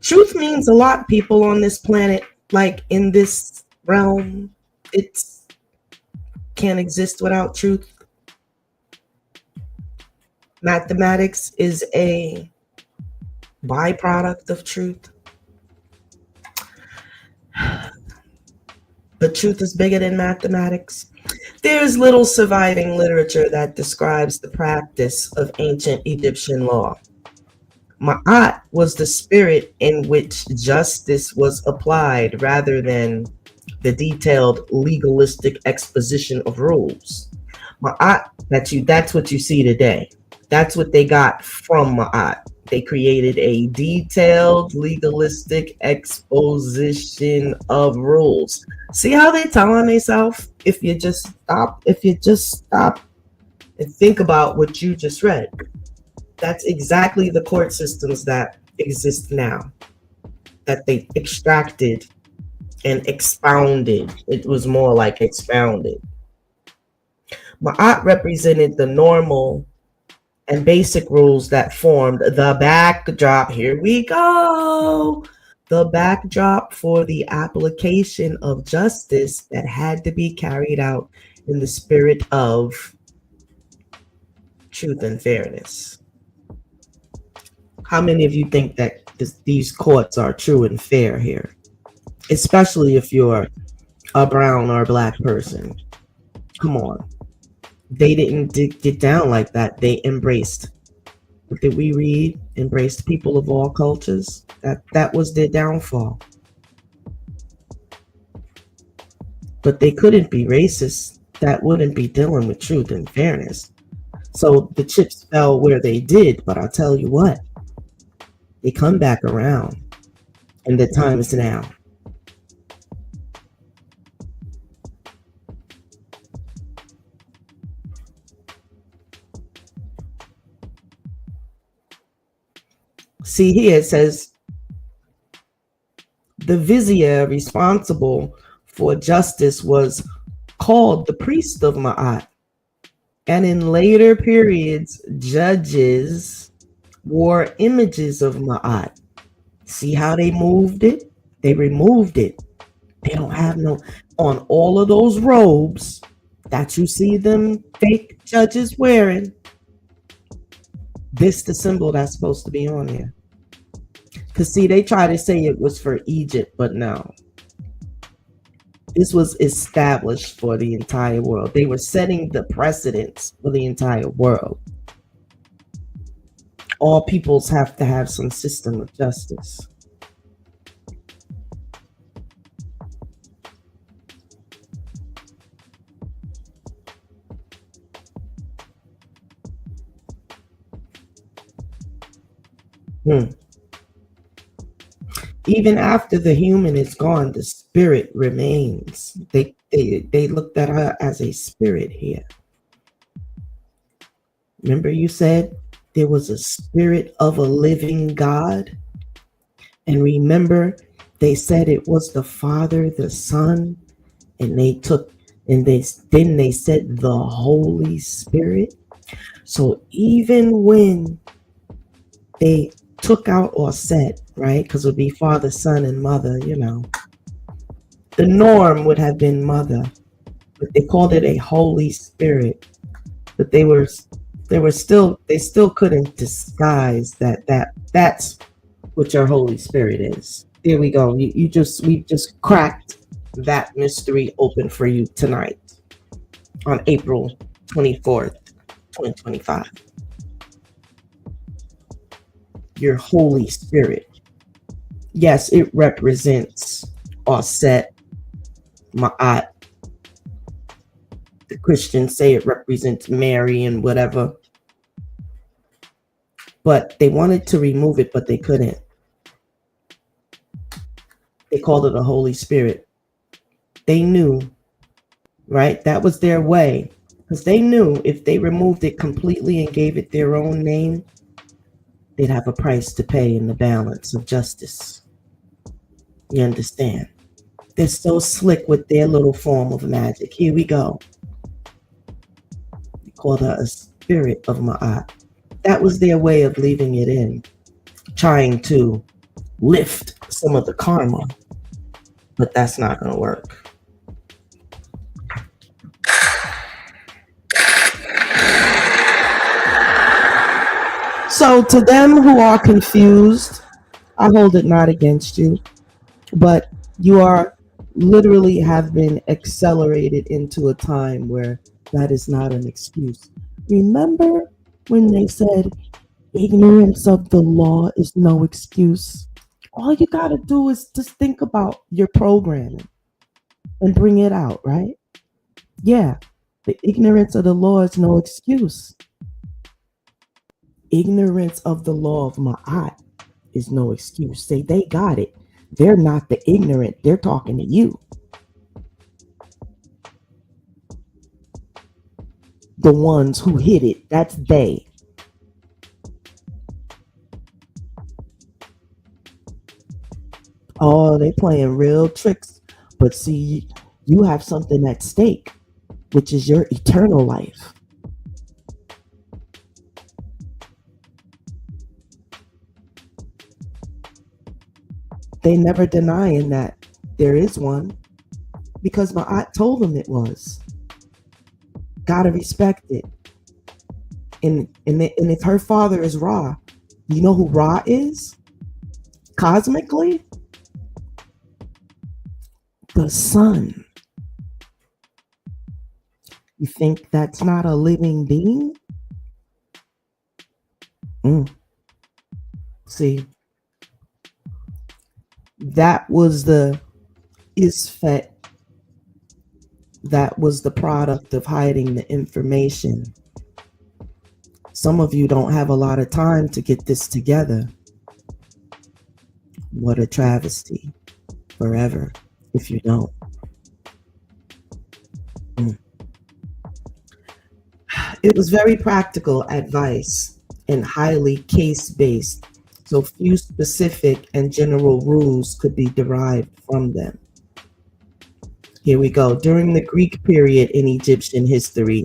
Truth means a lot, people on this planet. Like in this realm, it can't exist without truth. Mathematics is a byproduct of truth. But truth is bigger than mathematics. There's little surviving literature that describes the practice of ancient Egyptian law. Ma'at was the spirit in which justice was applied rather than the detailed legalistic exposition of rules. Ma'at, that's what you see today. That's what they got from Ma'at. They created a detailed legalistic exposition of rules. See how they telling themselves? If you just stop and think about what you just read. That's exactly the court systems that exist now, that they extracted and expounded. It was more like expounded. Ma'at represented the normal and basic rules that formed the backdrop. Here we go. The backdrop for the application of justice that had to be carried out in the spirit of truth and fairness. How many of you think that these courts are true and fair here? Especially if you're a brown or black person. Come on. They didn't get down like that. They embraced. What did we read? Embraced people of all cultures. That was their downfall. But they couldn't be racist. That wouldn't be dealing with truth and fairness. So the chips fell where they did, but I'll tell you what, they come back around, and the time is now. See here, it says, the vizier responsible for justice was called the priest of Ma'at. And in later periods, judges wore images of Ma'at. See how they moved it? They removed it. They don't have no, on all of those robes that you see them fake judges wearing, this the symbol that's supposed to be on here. Because see, they try to say it was for Egypt, but no. This was established for the entire world. They were setting the precedents for the entire world. All peoples have to have some system of justice. Even after the human is gone, the spirit remains. They looked at her as a spirit here. Remember you said there was a spirit of a living God? And remember they said it was the Father, the Son, and they said the Holy Spirit. So even when they took out or said, right, because it would be Father, Son, and Mother, you know, the norm would have been Mother, but they called it a Holy Spirit. But they still couldn't disguise that's what your Holy Spirit is. There we go. We just cracked that mystery open for you tonight on April 24th, 2025. Your Holy Spirit. Yes, it represents Aset, Ma'at. The Christians say it represents Mary and whatever. But they wanted to remove it, but they couldn't. They called it a Holy Spirit. They knew, right? That was their way. Because they knew if they removed it completely and gave it their own name, they'd have a price to pay in the balance of justice. You understand? They're so slick with their little form of magic. Here we go. They called her a spirit of Ma'at. That was their way of leaving it in, trying to lift some of the karma. But that's not going to work. So to them who are confused, I hold it not against you, but you are literally have been accelerated into a time where that is not an excuse. Remember when they said Ignorance of the law is no excuse. All you got to do is just think about your programming and bring it out, right? Yeah, the ignorance of the law is no excuse. Ignorance of the law of Ma'at is no excuse. Say they got it. They're not the ignorant. They're talking to you. The ones who hit it, that's they. Oh, they playing real tricks. But see, you have something at stake, which is your eternal life. They never denying that there is one because my aunt told them it was. Gotta respect it. And if her father is Ra, you know who Ra is? Cosmically, the sun. You think that's not a living being? See, that was the Isfet. That was the product of hiding the information. Some of you don't have a lot of time to get this together. What a travesty. Forever, if you don't. It was very practical advice and highly case-based, so few specific and general rules could be derived from them. Here we go. During the Greek period in Egyptian history,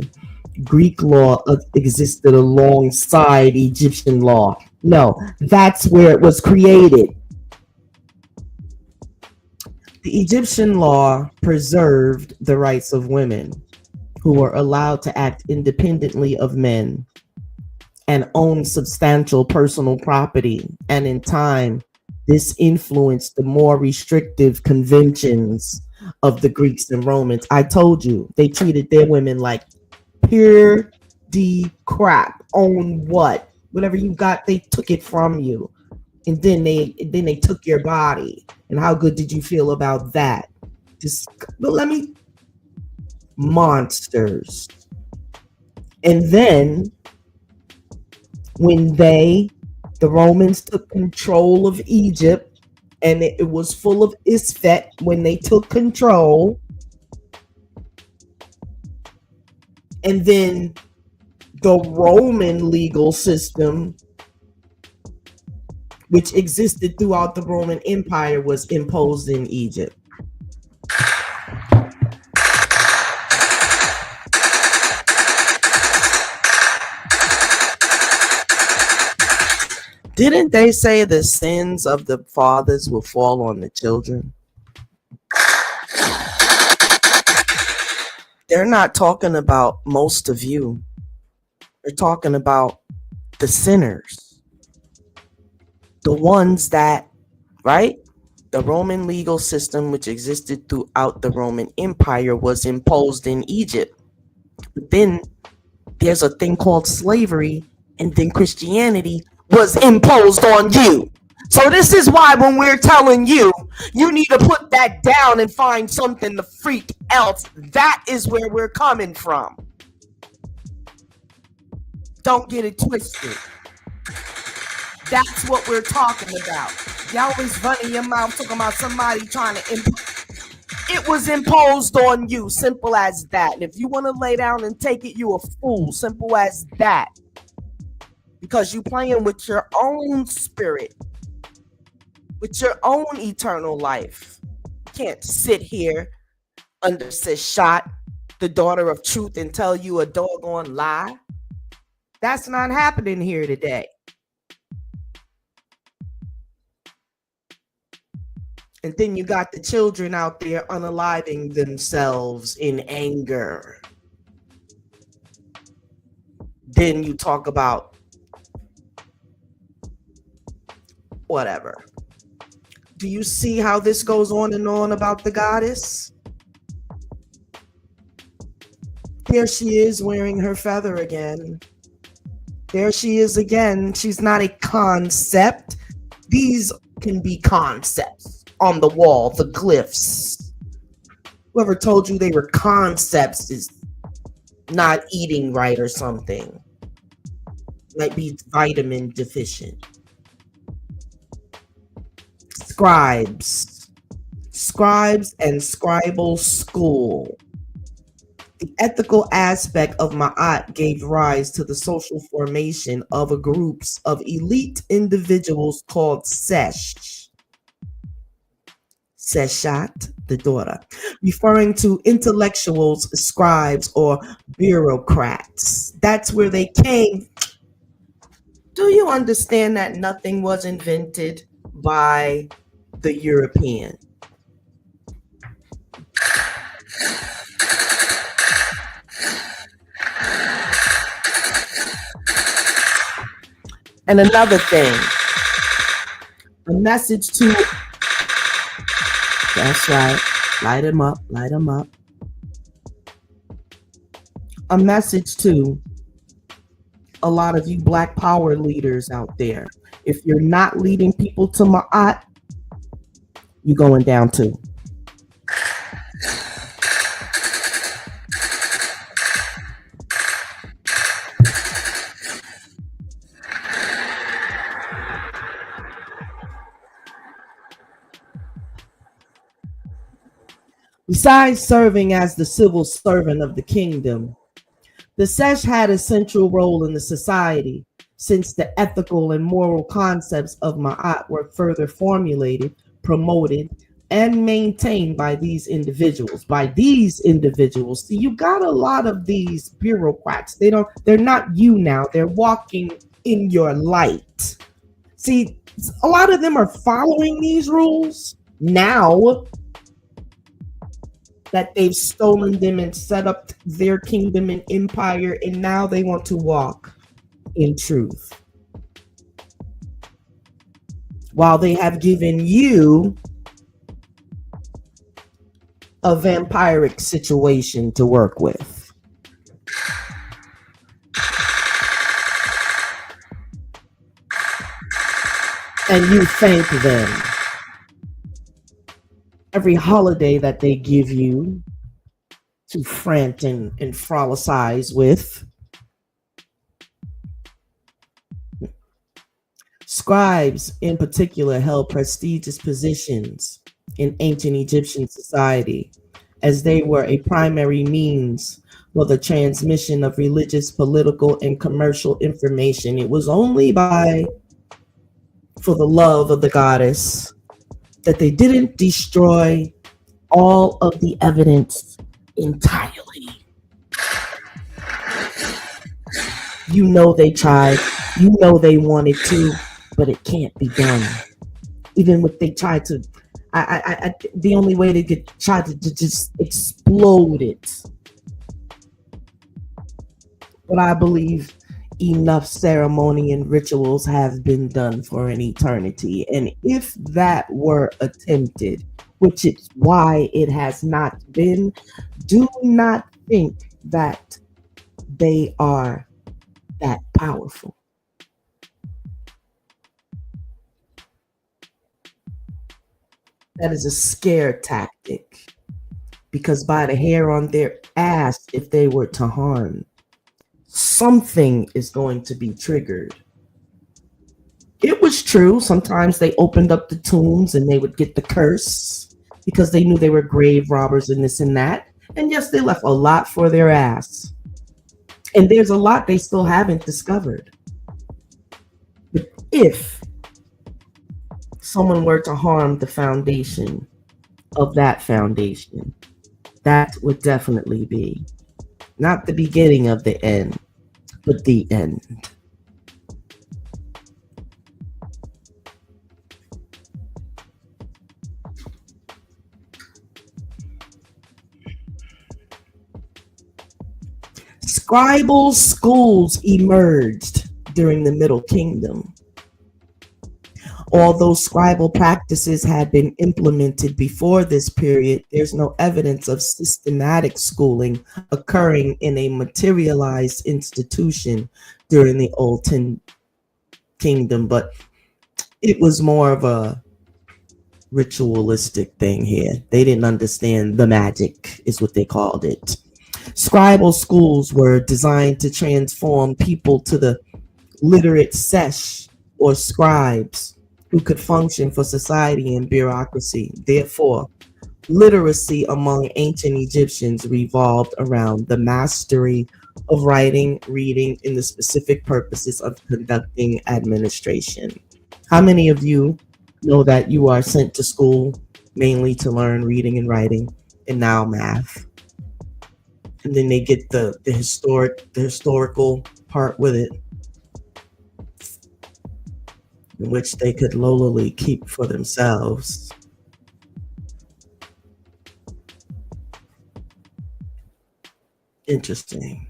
Greek law existed alongside Egyptian law. No, that's where it was created. The Egyptian law preserved the rights of women who were allowed to act independently of men and own substantial personal property. And in time, this influenced the more restrictive conventions of the Greeks and Romans. I told you, they treated their women like pure D crap. Own what? Whatever you got, they took it from you. And then they took your body. And how good did you feel about that? But let me monsters. And then when the Romans took control of Egypt, and it was full of Isfet when they took control, and then the Roman legal system, which existed throughout the Roman Empire, was imposed in Egypt. Didn't they say the sins of the fathers will fall on the children? They're not talking about most of you. They're talking about the sinners. The ones that, right? The Roman legal system, which existed throughout the Roman Empire, was imposed in Egypt. But then there's a thing called slavery, and then Christianity was imposed on you. So this is why when we're telling you, you need to put that down and find something to freak else. That is where we're coming from. Don't get it twisted. That's what we're talking about. Y'all always running your mouth talking about somebody trying to it was imposed on you. Simple as that. And if you want to lay down and take it, you a fool. Simple as that. Because you playing with your own spirit, with your own eternal life. You can't sit here under Seshat, the daughter of truth, and tell you a doggone lie. That's not happening here today. And then you got the children out there unaliving themselves in anger. Then you talk about whatever. Do you see how this goes on and on about the goddess? Here she is wearing her feather again. There she is again. She's not a concept. These can be concepts on the wall, the glyphs. Whoever told you they were concepts is not eating right or something. Might be vitamin deficient. Scribes. Scribes and scribal school. The ethical aspect of Ma'at gave rise to the social formation of a groups of elite individuals called Sesh. Seshat, the daughter, referring to intellectuals, scribes, or bureaucrats. That's where they came. Do you understand that nothing was invented by the European? And another thing, a message to, that's right, light them up, light them up. A message to a lot of you Black Power leaders out there. If you're not leading people to Ma'at, you're going down too. Besides serving as the civil servant of the kingdom, the Sesh had a central role in the society, since the ethical and moral concepts of Ma'at were further formulated, promoted, and maintained by these individuals. See, you got a lot of these bureaucrats. They're not you now. They're walking in your light. See, a lot of them are following these rules now that they've stolen them and set up their kingdom and empire, and now they want to walk in truth. While they have given you a vampiric situation to work with. And you thank them. Every holiday that they give you to front and frolicize with. Scribes, in particular, held prestigious positions in ancient Egyptian society, as they were a primary means for the transmission of religious, political, and commercial information. It was only for the love of the goddess, that they didn't destroy all of the evidence entirely. You know they tried, you know they wanted to, but it can't be done. Even if they tried to, the only way they could try to just explode it. But I believe enough ceremony and rituals have been done for an eternity. And if that were attempted, which is why it has not been, do not think that they are that powerful. That is a scare tactic, because by the hair on their ass, if they were to harm, something is going to be triggered. It was true. Sometimes they opened up the tombs and they would get the curse because they knew they were grave robbers and this and that. And yes, they left a lot for their ass. And there's a lot they still haven't discovered. But if someone were to harm the foundation of that foundation, that would definitely be not the beginning of the end, but the end. Scribal schools emerged during the Middle Kingdom. Although scribal practices had been implemented before this period, there's no evidence of systematic schooling occurring in a materialized institution during the Kingdom, but it was more of a ritualistic thing here. They didn't understand the magic, is what they called it. Scribal schools were designed to transform people to the literate sesh or scribes who could function for society and bureaucracy. Therefore, literacy among ancient Egyptians revolved around the mastery of writing, reading, and the specific purposes of conducting administration. How many of you know that you are sent to school mainly to learn reading and writing and now math? And then they get the historical part with it, in which they could lowly keep for themselves. Interesting.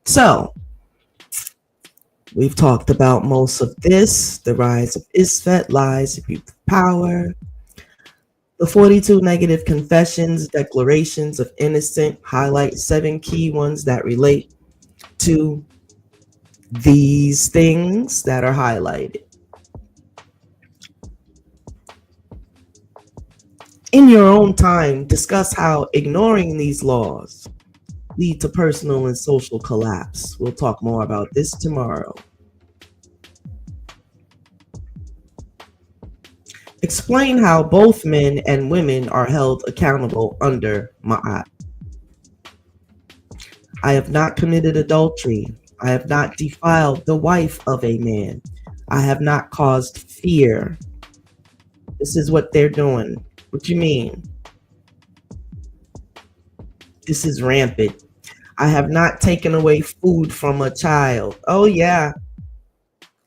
So, we've talked about most of this, the rise of Isfet, lies, abuse of power, the 42 negative confessions, declarations of innocence, highlight 7 key ones that relate to these things that are highlighted. In your own time, discuss how ignoring these laws lead to personal and social collapse. We'll talk more about this tomorrow. Explain how both men and women are held accountable under Ma'at. I have not committed adultery. I have not defiled the wife of a man. I have not caused fear. This is what they're doing. What you mean? This is rampant. I have not taken away food from a child. Oh, yeah.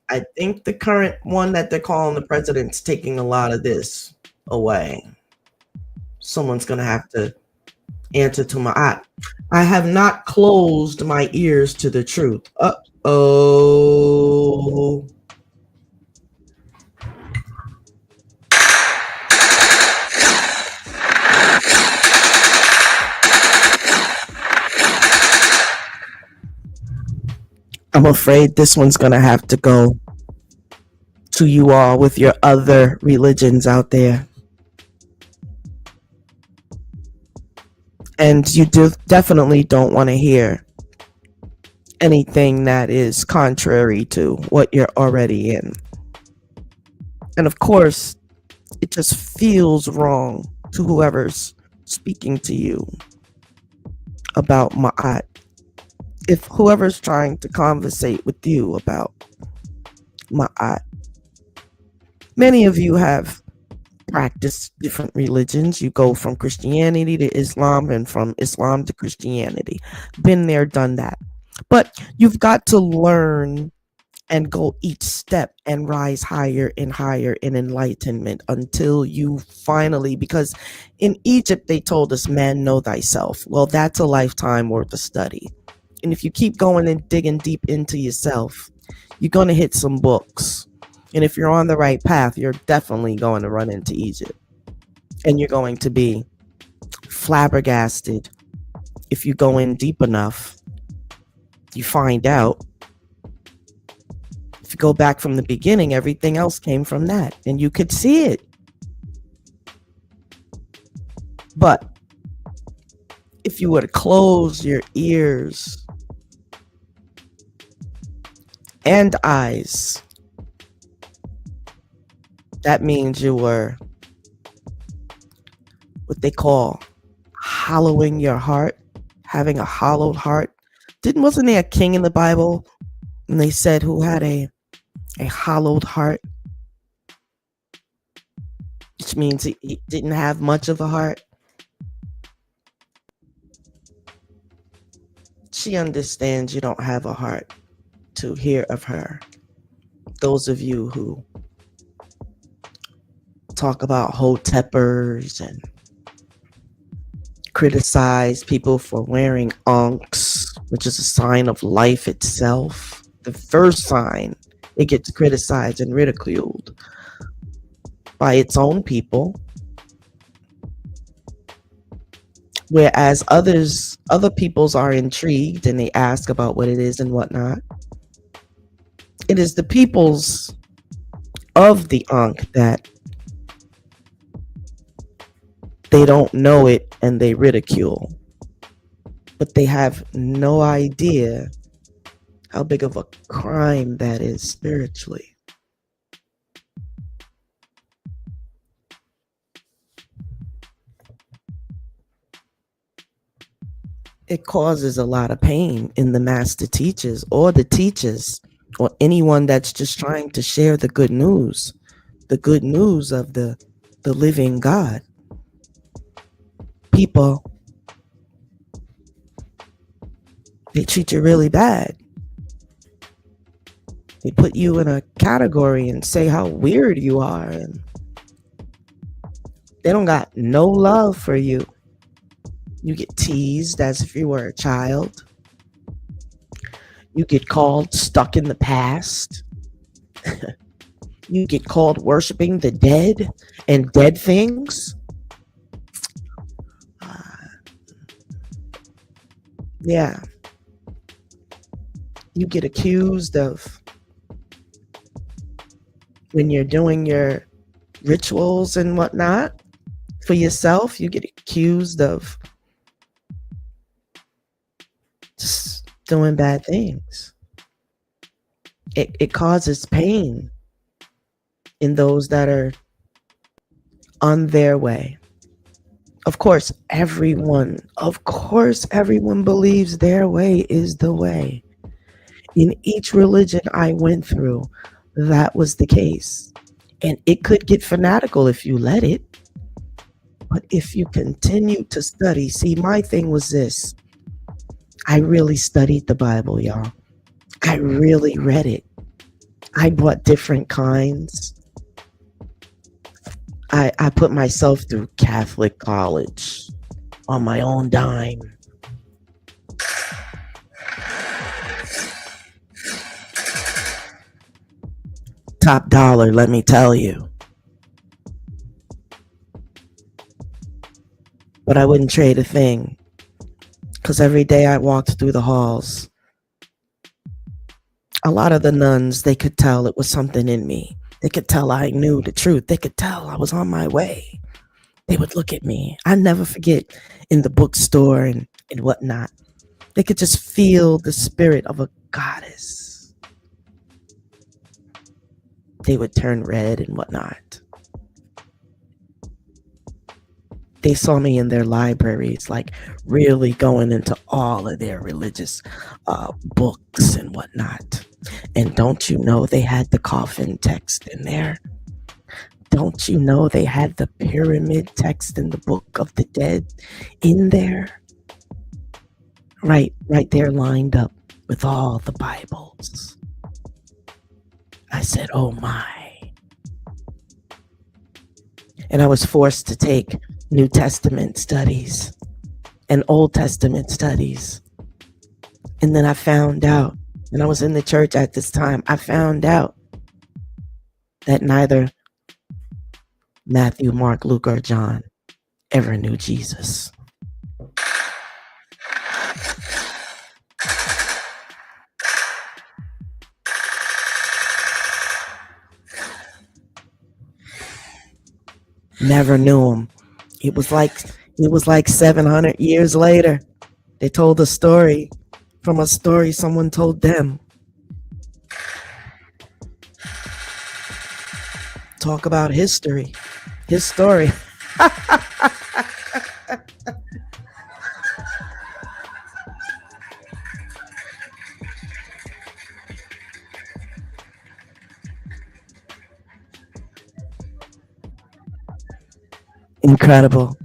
I think the current one that they're calling the president's taking a lot of this away. Someone's going to have to answer to Ma'at. I have not closed my ears to the truth. Uh-oh. I'm afraid this one's going to have to go to you all with your other religions out there. And you definitely don't want to hear anything that is contrary to what you're already in. And of course, it just feels wrong to whoever's speaking to you about Ma'at. If whoever's trying to conversate with you about Ma'at, many of you have practiced different religions. You go from Christianity to Islam and from Islam to Christianity. Been there, done that. But you've got to learn and go each step and rise higher and higher in enlightenment until you finally, because in Egypt they told us, man, know thyself. Well, that's a lifetime worth of study. And if you keep going and digging deep into yourself, you're going to hit some books. And if you're on the right path, you're definitely going to run into Egypt. And you're going to be flabbergasted. If you go in deep enough, you find out. If you go back from the beginning, everything else came from that. And you could see it. But if you were to close your ears and eyes, that means you were what they call hollowing your heart, having a hollowed heart. Wasn't there a king in the Bible? And they said who had a hollowed heart, which means he didn't have much of a heart. She understands you don't have a heart to hear of her. Those of you who talk about hotepers and criticize people for wearing ankhs, which is a sign of life itself. The first sign, it gets criticized and ridiculed by its own people. Whereas other peoples are intrigued and they ask about what it is and whatnot. It is the peoples of the Ankh that they don't know it and they ridicule, but they have no idea how big of a crime that is spiritually. It causes a lot of pain in the master teachers or the teachers or anyone that's just trying to share the good news of the living God. People, they treat you really bad. They put you in a category and say how weird you are, and they don't got no love for you. You get teased as if you were a child. You get called stuck in the past. You get called worshiping the dead and dead things. Yeah. You get accused of, when you're doing your rituals and whatnot for yourself, you get accused of just doing bad things. It causes pain in those that are on their way. Of course, everyone believes their way is the way. In each religion I went through, that was the case. And it could get fanatical if you let it. But if you continue to study, see, my thing was this. I really studied the Bible, y'all. I really read it. I bought different kinds. I put myself through Catholic college on my own dime. Top dollar, let me tell you. But I wouldn't trade a thing, because every day I walked through the halls, a lot of the nuns, they could tell it was something in me. They could tell I knew the truth. They could tell I was on my way. They would look at me. I never forget, in the bookstore and whatnot. They could just feel the spirit of a goddess. They would turn red and whatnot. They saw me in their libraries, like really going into all of their religious books and whatnot. And don't you know they had the coffin text in there? Don't you know they had the pyramid text in the Book of the Dead in there? Right there, lined up with all the Bibles. I said, oh my. And I was forced to take New Testament studies and Old Testament studies. And then I found out, and I was in the church at this time, I found out that neither Matthew, Mark, Luke, or John ever knew Jesus. Never knew him. It was like 700 years later. They told a story from a story someone told them. Talk about history. His story. Incredible.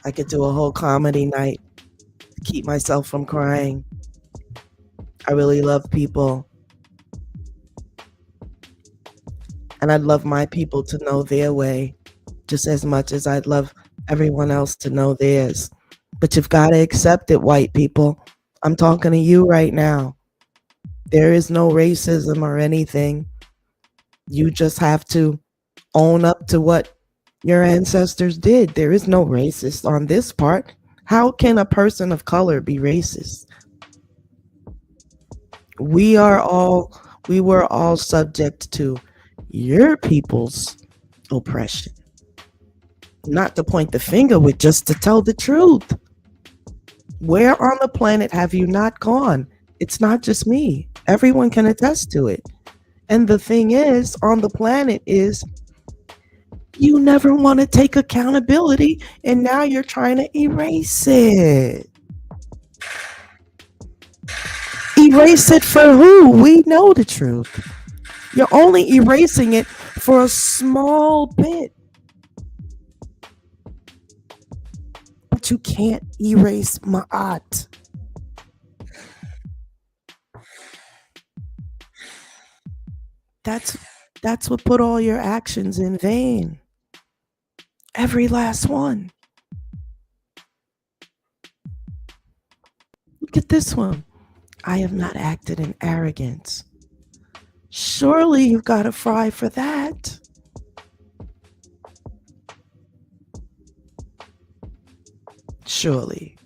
I could do a whole comedy night to keep myself from crying. I really love people. And I'd love my people to know their way just as much as I'd love everyone else to know theirs. But you've got to accept it, white people. I'm talking to you right now. There is no racism or anything. You just have to own up to what your ancestors did. There is no racist on this part. How can a person of color be racist? We are all We were all subject to your people's oppression. Not to point the finger with, just to tell the truth. Where on the planet have you not gone? It's not just me. Everyone can attest to it. And the thing is, on the planet is you never want to take accountability, and now you're trying to erase it. Erase it for who? We know the truth. You're only erasing it for a small bit. But you can't erase Ma'at. That's that's what put all your actions in vain. Every last one. Look at this one. I have not acted in arrogance. Surely you've got to fry for that. Surely.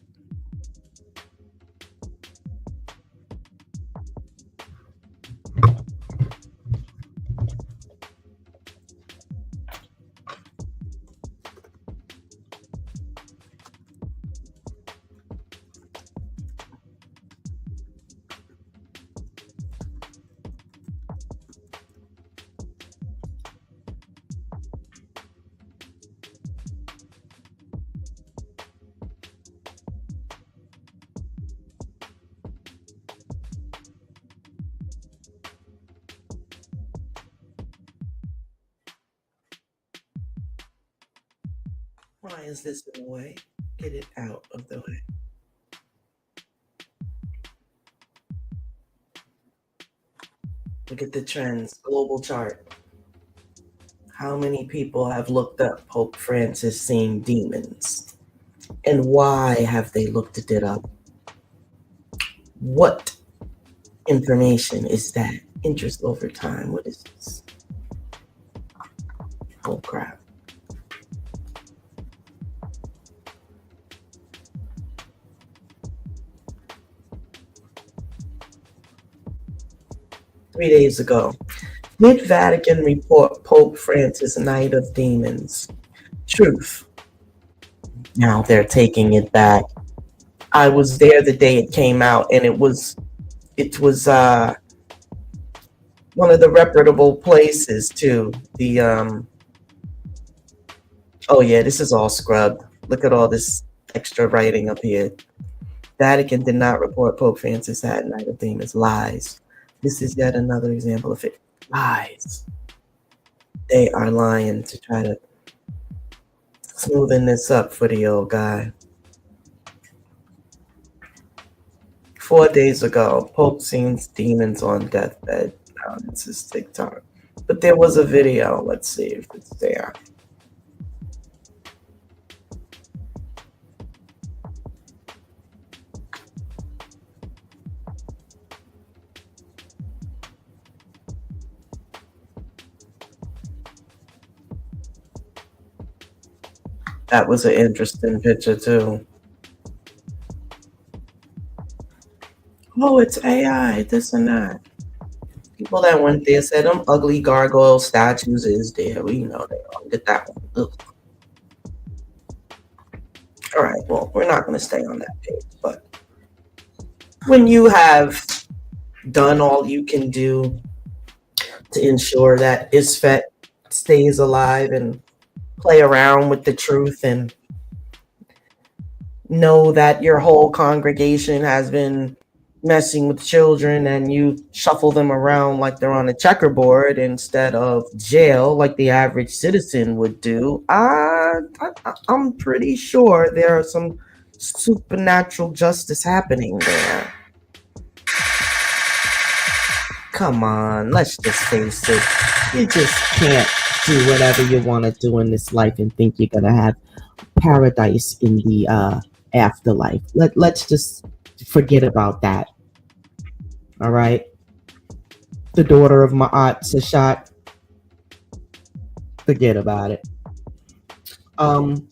Why is this in the way? Get it out of the way. Look at the trends, global chart. How many people have looked up Pope Francis seeing demons? And why have they looked it up? What information is that? Interest over time. What is this? Oh crap. Three days ago. Did Vatican report Pope Francis Night of Demons? Truth. Now they're taking it back. I was there the day it came out, and it was one of the reputable places too. The oh yeah, this is all scrubbed. Look at all this extra writing up here. Vatican did not report Pope Francis had Night of Demons. Lies. This is yet another example of it. Lies. They are lying to try to smoothen this up for the old guy. 4 days ago, Pope sees demons on deathbed. Now this is TikTok. But there was a video. Let's see if it's there. That was an interesting picture too. Oh, it's AI, this and that. People that went there said them ugly gargoyle statues is there. We know they all did that one. Ugh. All right, well, we're not going to stay on that page, but when you have done all you can do to ensure that ISFET stays alive and play around with the truth and know that your whole congregation has been messing with children and you shuffle them around like they're on a checkerboard instead of jail like the average citizen would do, I'm pretty sure there are some supernatural justice happening there. Come on, let's just face it. You just can't do whatever you want to do in this life and think you're going to have paradise in the afterlife. Let's just forget about that. All right. The daughter of Ma'at Sashat. Forget about it. And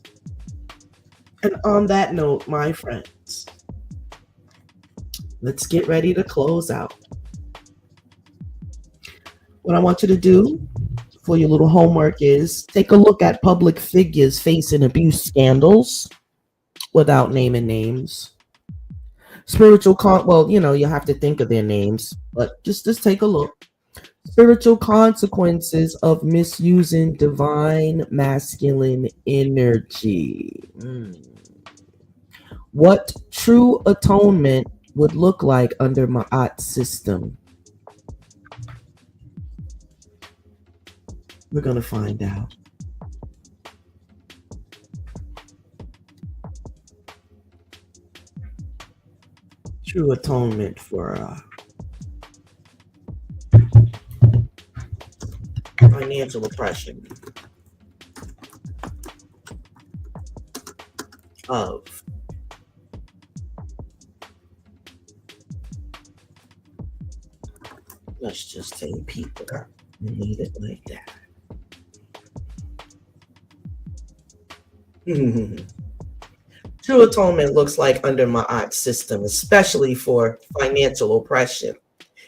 on that note, my friends, let's get ready to close out. What I want you to do for your little homework is take a look at public figures facing abuse scandals without naming names. Well, you have to think of their names, but just take a look. Spiritual consequences of misusing divine masculine energy. What true atonement would look like under Ma'at system? We're going to find out. True atonement for financial oppression of let's just say people and leave it like that. True atonement looks like under Ma'at's system, especially for financial oppression.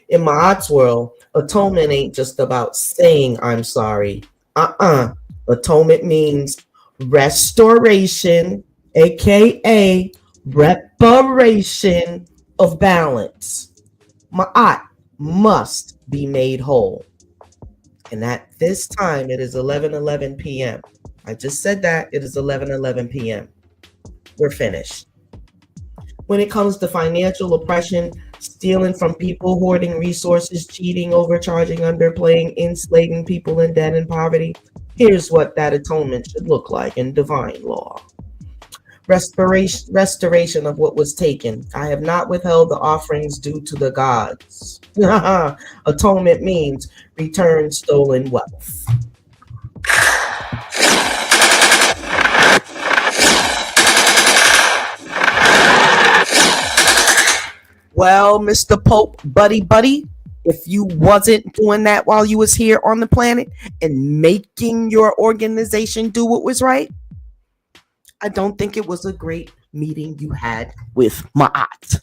In Ma'at's world, atonement ain't just about saying I'm sorry. Atonement means restoration, aka reparation of balance. Ma'at must be made whole. And at this time, it is 11:11 p.m. I just said that it is 11:11 p.m. We're finished. When it comes to financial oppression, stealing from people, hoarding resources, cheating, overcharging, underplaying, enslaving people in debt and poverty, here's what that atonement should look like in divine law. Restoration of what was taken. I have not withheld the offerings due to the gods. Atonement means return stolen wealth. Well, Mr. Pope, buddy, if you wasn't doing that while you was here on the planet and making your organization do what was right, I don't think it was a great meeting you had with Ma'at.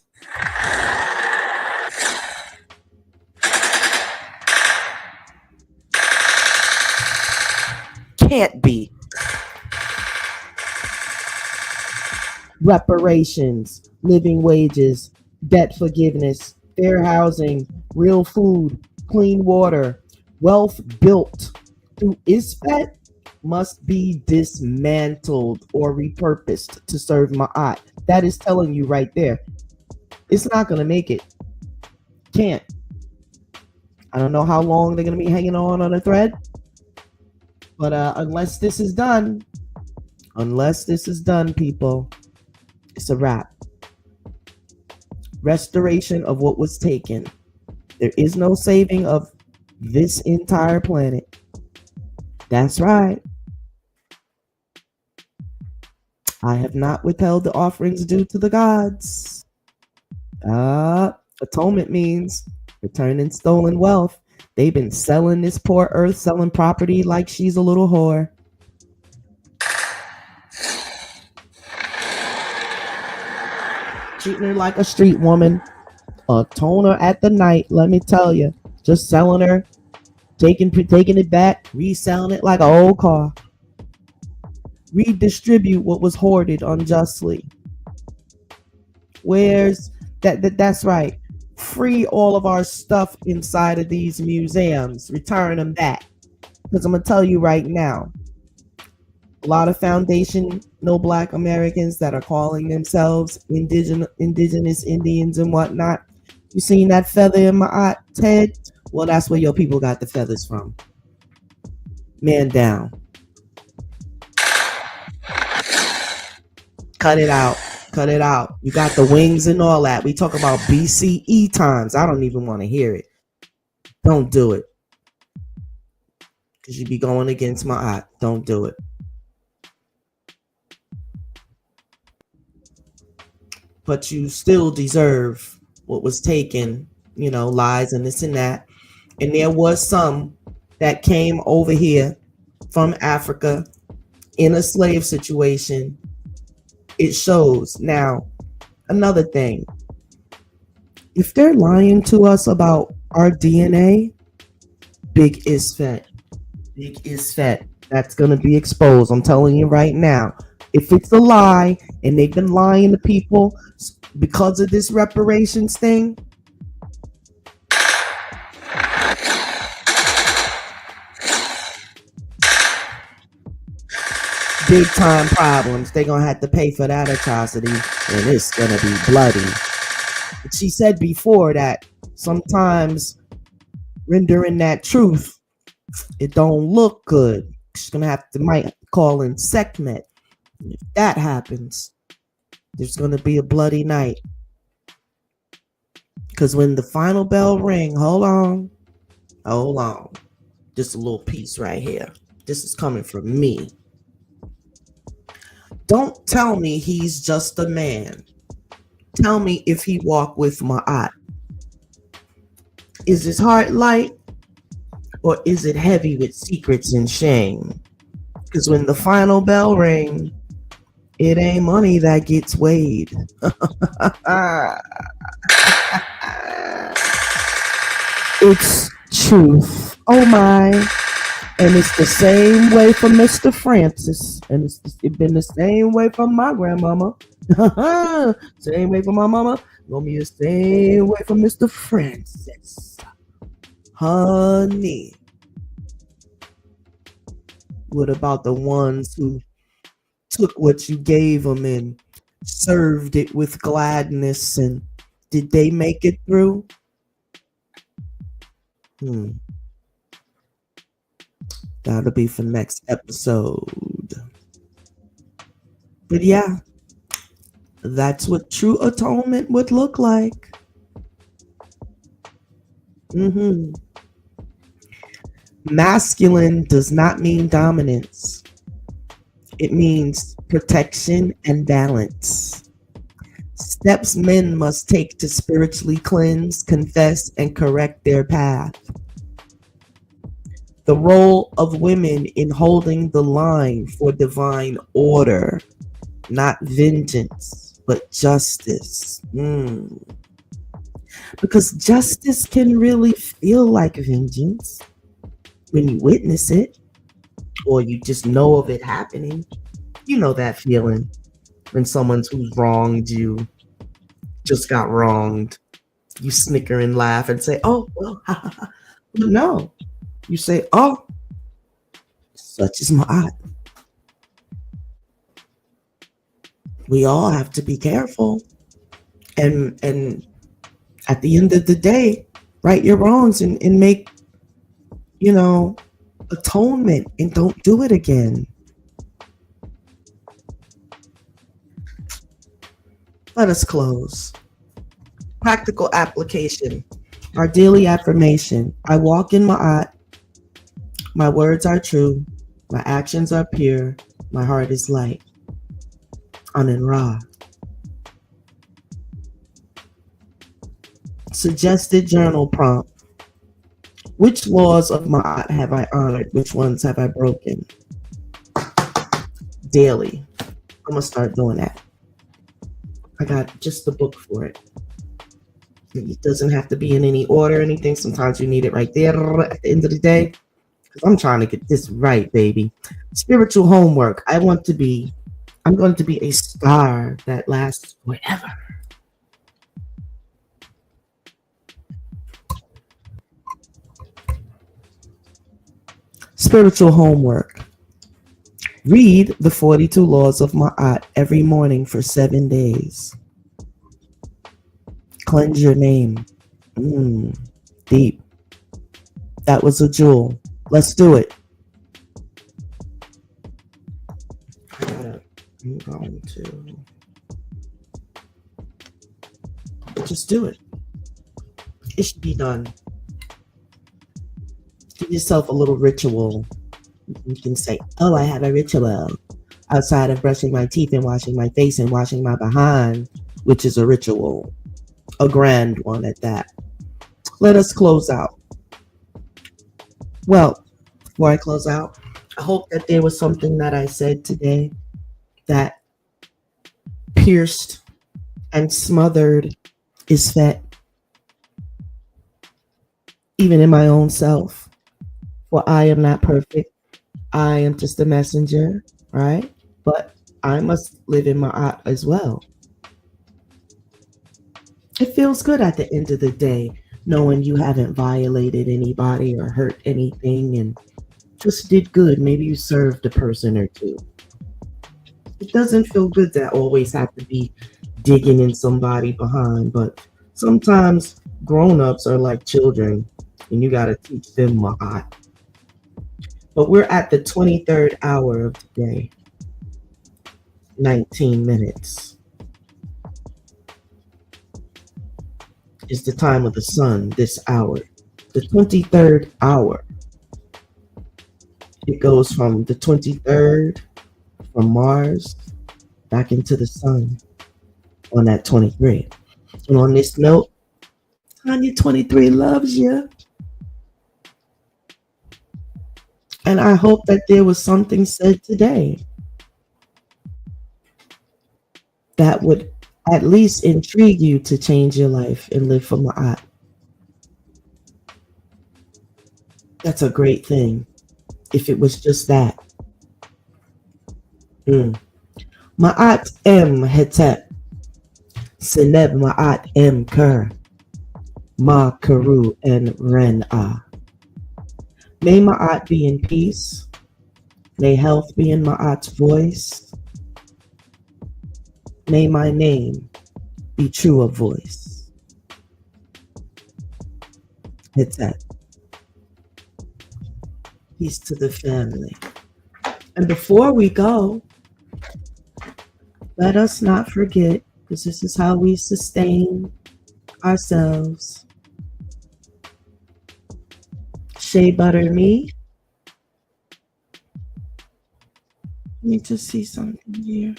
Can't be. Reparations, living wages, debt forgiveness, fair housing, real food, clean water, wealth built through ISFET must be dismantled or repurposed to serve Ma'at. That is telling you right there. It's not going to make it. Can't. I don't know how long they're going to be hanging on a thread. But unless this is done, people, it's a wrap. Restoration of what was taken. There is no saving of this entire planet. That's right. I have not withheld the offerings due to the gods. Atonement means returning stolen wealth. They've been selling this poor earth, selling property like she's a little whore. Treating her like a street woman. A toner at the night, let me tell you. Just selling her, taking it back, reselling it like an old car. Redistribute what was hoarded unjustly. Where's that's right. Free all of our stuff inside of these museums. Return them back. Because I'm going to tell you right now, a lot of no Black Americans that are calling themselves indigenous Indians and whatnot. You seen that feather in my head? Well, that's where your people got the feathers from. Man down. Cut it out. You got the wings and all that. We talk about BCE times. I don't even want to hear it. Don't do it. Because you be going against my eye. Don't do it. But you still deserve what was taken, lies and this and that. And there was some that came over here from Africa in a slave situation. It shows. Now, another thing. If they're lying to us about our DNA, Big is fat. Big is fat. That's gonna be exposed. I'm telling you right now. If it's a lie and they've been lying to people because of this reparations thing, big time problems. They're gonna have to pay for that atrocity, and it's gonna be bloody. But she said before that sometimes rendering that truth, it don't look good. She's gonna have to might call in SecMed. If that happens, there's gonna be a bloody night. Because when the final bell ring, hold on, just a little piece right here. This is coming from me. Don't tell me he's just a man. Tell me if he walk with Ma'at. Is his heart light or is it heavy with secrets and shame? Because when the final bell ring, it ain't money that gets weighed. It's truth. Oh my. And it's the same way for Mr. Francis. And it's been the same way for my grandmama. Same way for my mama. Gonna be the same way for Mr. Francis. Honey. What about the ones who took what you gave them and served it with gladness? And did they make it through? That'll be for next episode. But yeah, that's what true atonement would look like. Masculine does not mean dominance. It means protection and balance. Steps men must take to spiritually cleanse, confess, and correct their path. The role of women in holding the line for divine order, not vengeance, but justice. Because justice can really feel like vengeance when you witness it, or you just know of it happening. You know that feeling when someone who's wronged you just got wronged. You snicker and laugh and say, oh, well, no. You say, oh, such is Ma'at. We all have to be careful. And at the end of the day, right your wrongs and make, atonement and don't do it again. Let us close. Practical application. Our daily affirmation. I walk in Ma'at. My words are true. My actions are pure. My heart is light. Amen Ra. Suggested journal prompt. Which laws of Ma'at have I honored? Which ones have I broken? Daily. I'm going to start doing that. I got just the book for it. It doesn't have to be in any order or anything. Sometimes you need it right there at the end of the day. Because I'm trying to get this right, baby. Spiritual homework. I'm going to be a star that lasts forever. Spiritual homework. Read the 42 laws of Ma'at every morning for 7 days. Cleanse your name. Deep. That was a jewel. Let's do it. I'm going to just do it. It should be done. Give yourself a little ritual. You can say, oh, I have a ritual. Outside of brushing my teeth and washing my face and washing my behind, which is a ritual. A grand one at that. Let us close out. Well, before I close out, I hope that there was something that I said today that pierced and smothered Isfet, even in my own self. For I am not perfect. I am just a messenger, right? But I must live in Ma'at as well. It feels good at the end of the day knowing you haven't violated anybody or hurt anything and just did good. Maybe you served a person or two. It doesn't feel good to always have to be digging in somebody behind, but sometimes grown-ups are like children and you got to teach them Ma'at. But we're at the 23rd hour of the day, 19 minutes is the time of the sun this hour. The 23rd hour. It goes from the 23rd, from Mars, back into the sun on that 23. And on this note, Tanya 23 loves you. And I hope that there was something said today that would at least intrigue you to change your life and live for Ma'at. That's a great thing. If it was just that. Ma'at M Hetep. Seneb Ma'at M Ker. Ma Karu and Ren A. May Ma'at be in peace. May health be in Ma'at's voice. May my name be true of voice. Hetep. Peace to the family. And before we go, let us not forget, because this is how we sustain ourselves. Shea butter me. Let me just see something here.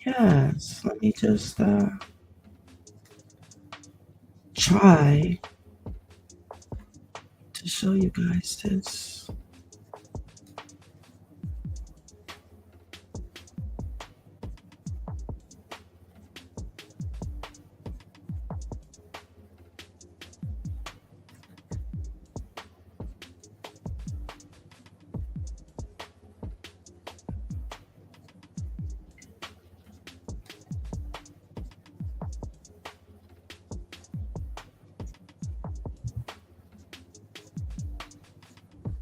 Yes, let me just try to show you guys this.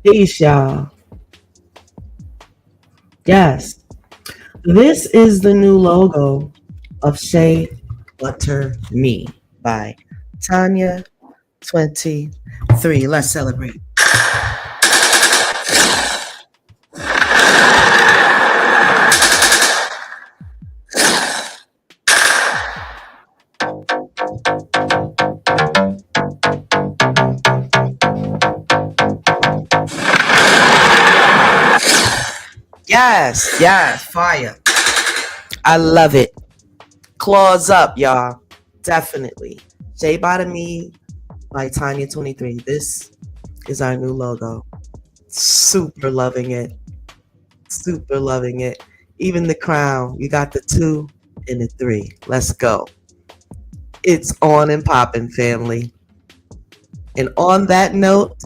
Peace, y'all. Yes, this is the new logo of Shea Butter Me by Tanya 23. Let's celebrate. Yes, fire. I love it. Claws up, y'all. Definitely. Shea Butter Me by Tanya 23. This is our new logo. Super loving it. Super loving it. Even the crown. You got the 2 and the 3. Let's go. It's on and popping, family. And on that note,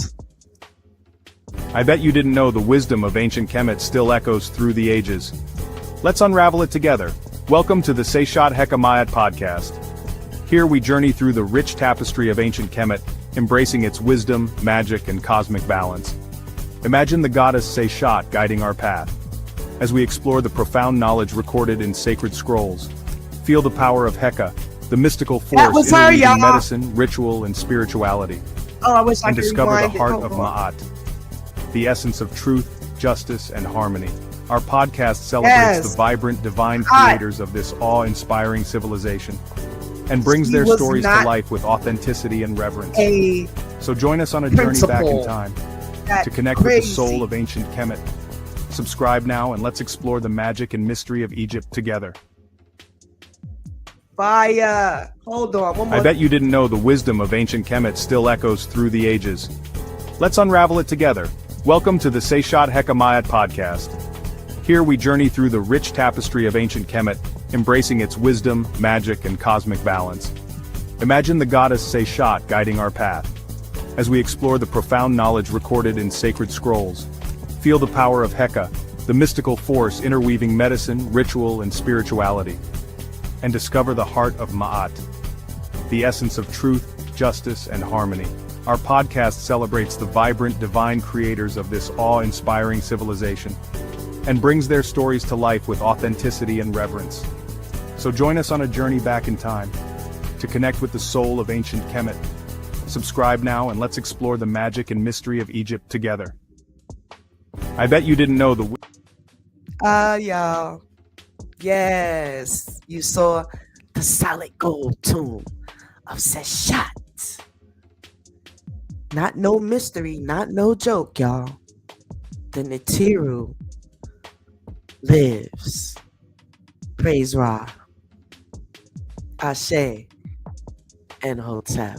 I bet you didn't know the wisdom of ancient Kemet still echoes through the ages. Let's unravel it together. Welcome to the Seishat Hekamayat podcast. Here we journey through the rich tapestry of ancient Kemet, embracing its wisdom, magic, and cosmic balance. Imagine the goddess Seishat guiding our path. As we explore the profound knowledge recorded in sacred scrolls, feel the power of Heka, the mystical force interweaving medicine, ritual, and spirituality. I wish I and could discover the rewind it. heart Hold of on. Ma'at, the essence of truth, justice, and harmony. Our podcast celebrates the vibrant, divine creators of this awe-inspiring civilization and brings their stories to life with authenticity and reverence. So join us on a journey back in time to connect with the soul of ancient Kemet. Subscribe now and let's explore the magic and mystery of Egypt together. Fire. Hold on. One more. I bet you didn't know the wisdom of ancient Kemet still echoes through the ages. Let's unravel it together. Welcome to the Seishat Hekamayat podcast. Here we journey through the rich tapestry of ancient Kemet, embracing its wisdom, magic, and cosmic balance. Imagine the goddess Seishat guiding our path. As we explore the profound knowledge recorded in sacred scrolls, feel the power of Heka, the mystical force interweaving medicine, ritual, and spirituality. And discover the heart of Ma'at, the essence of truth, justice, and harmony. Our podcast celebrates the vibrant divine creators of this awe-inspiring civilization, and brings their stories to life with authenticity and reverence. So join us on a journey back in time, to connect with the soul of ancient Kemet. Subscribe now and let's explore the magic and mystery of Egypt together. I bet you didn't know the... Y'all. Yes, you saw the solid gold tomb of Seishat. Not no mystery, not no joke, y'all. The Nitiru lives. Praise Ra, Ashe, and Hotep.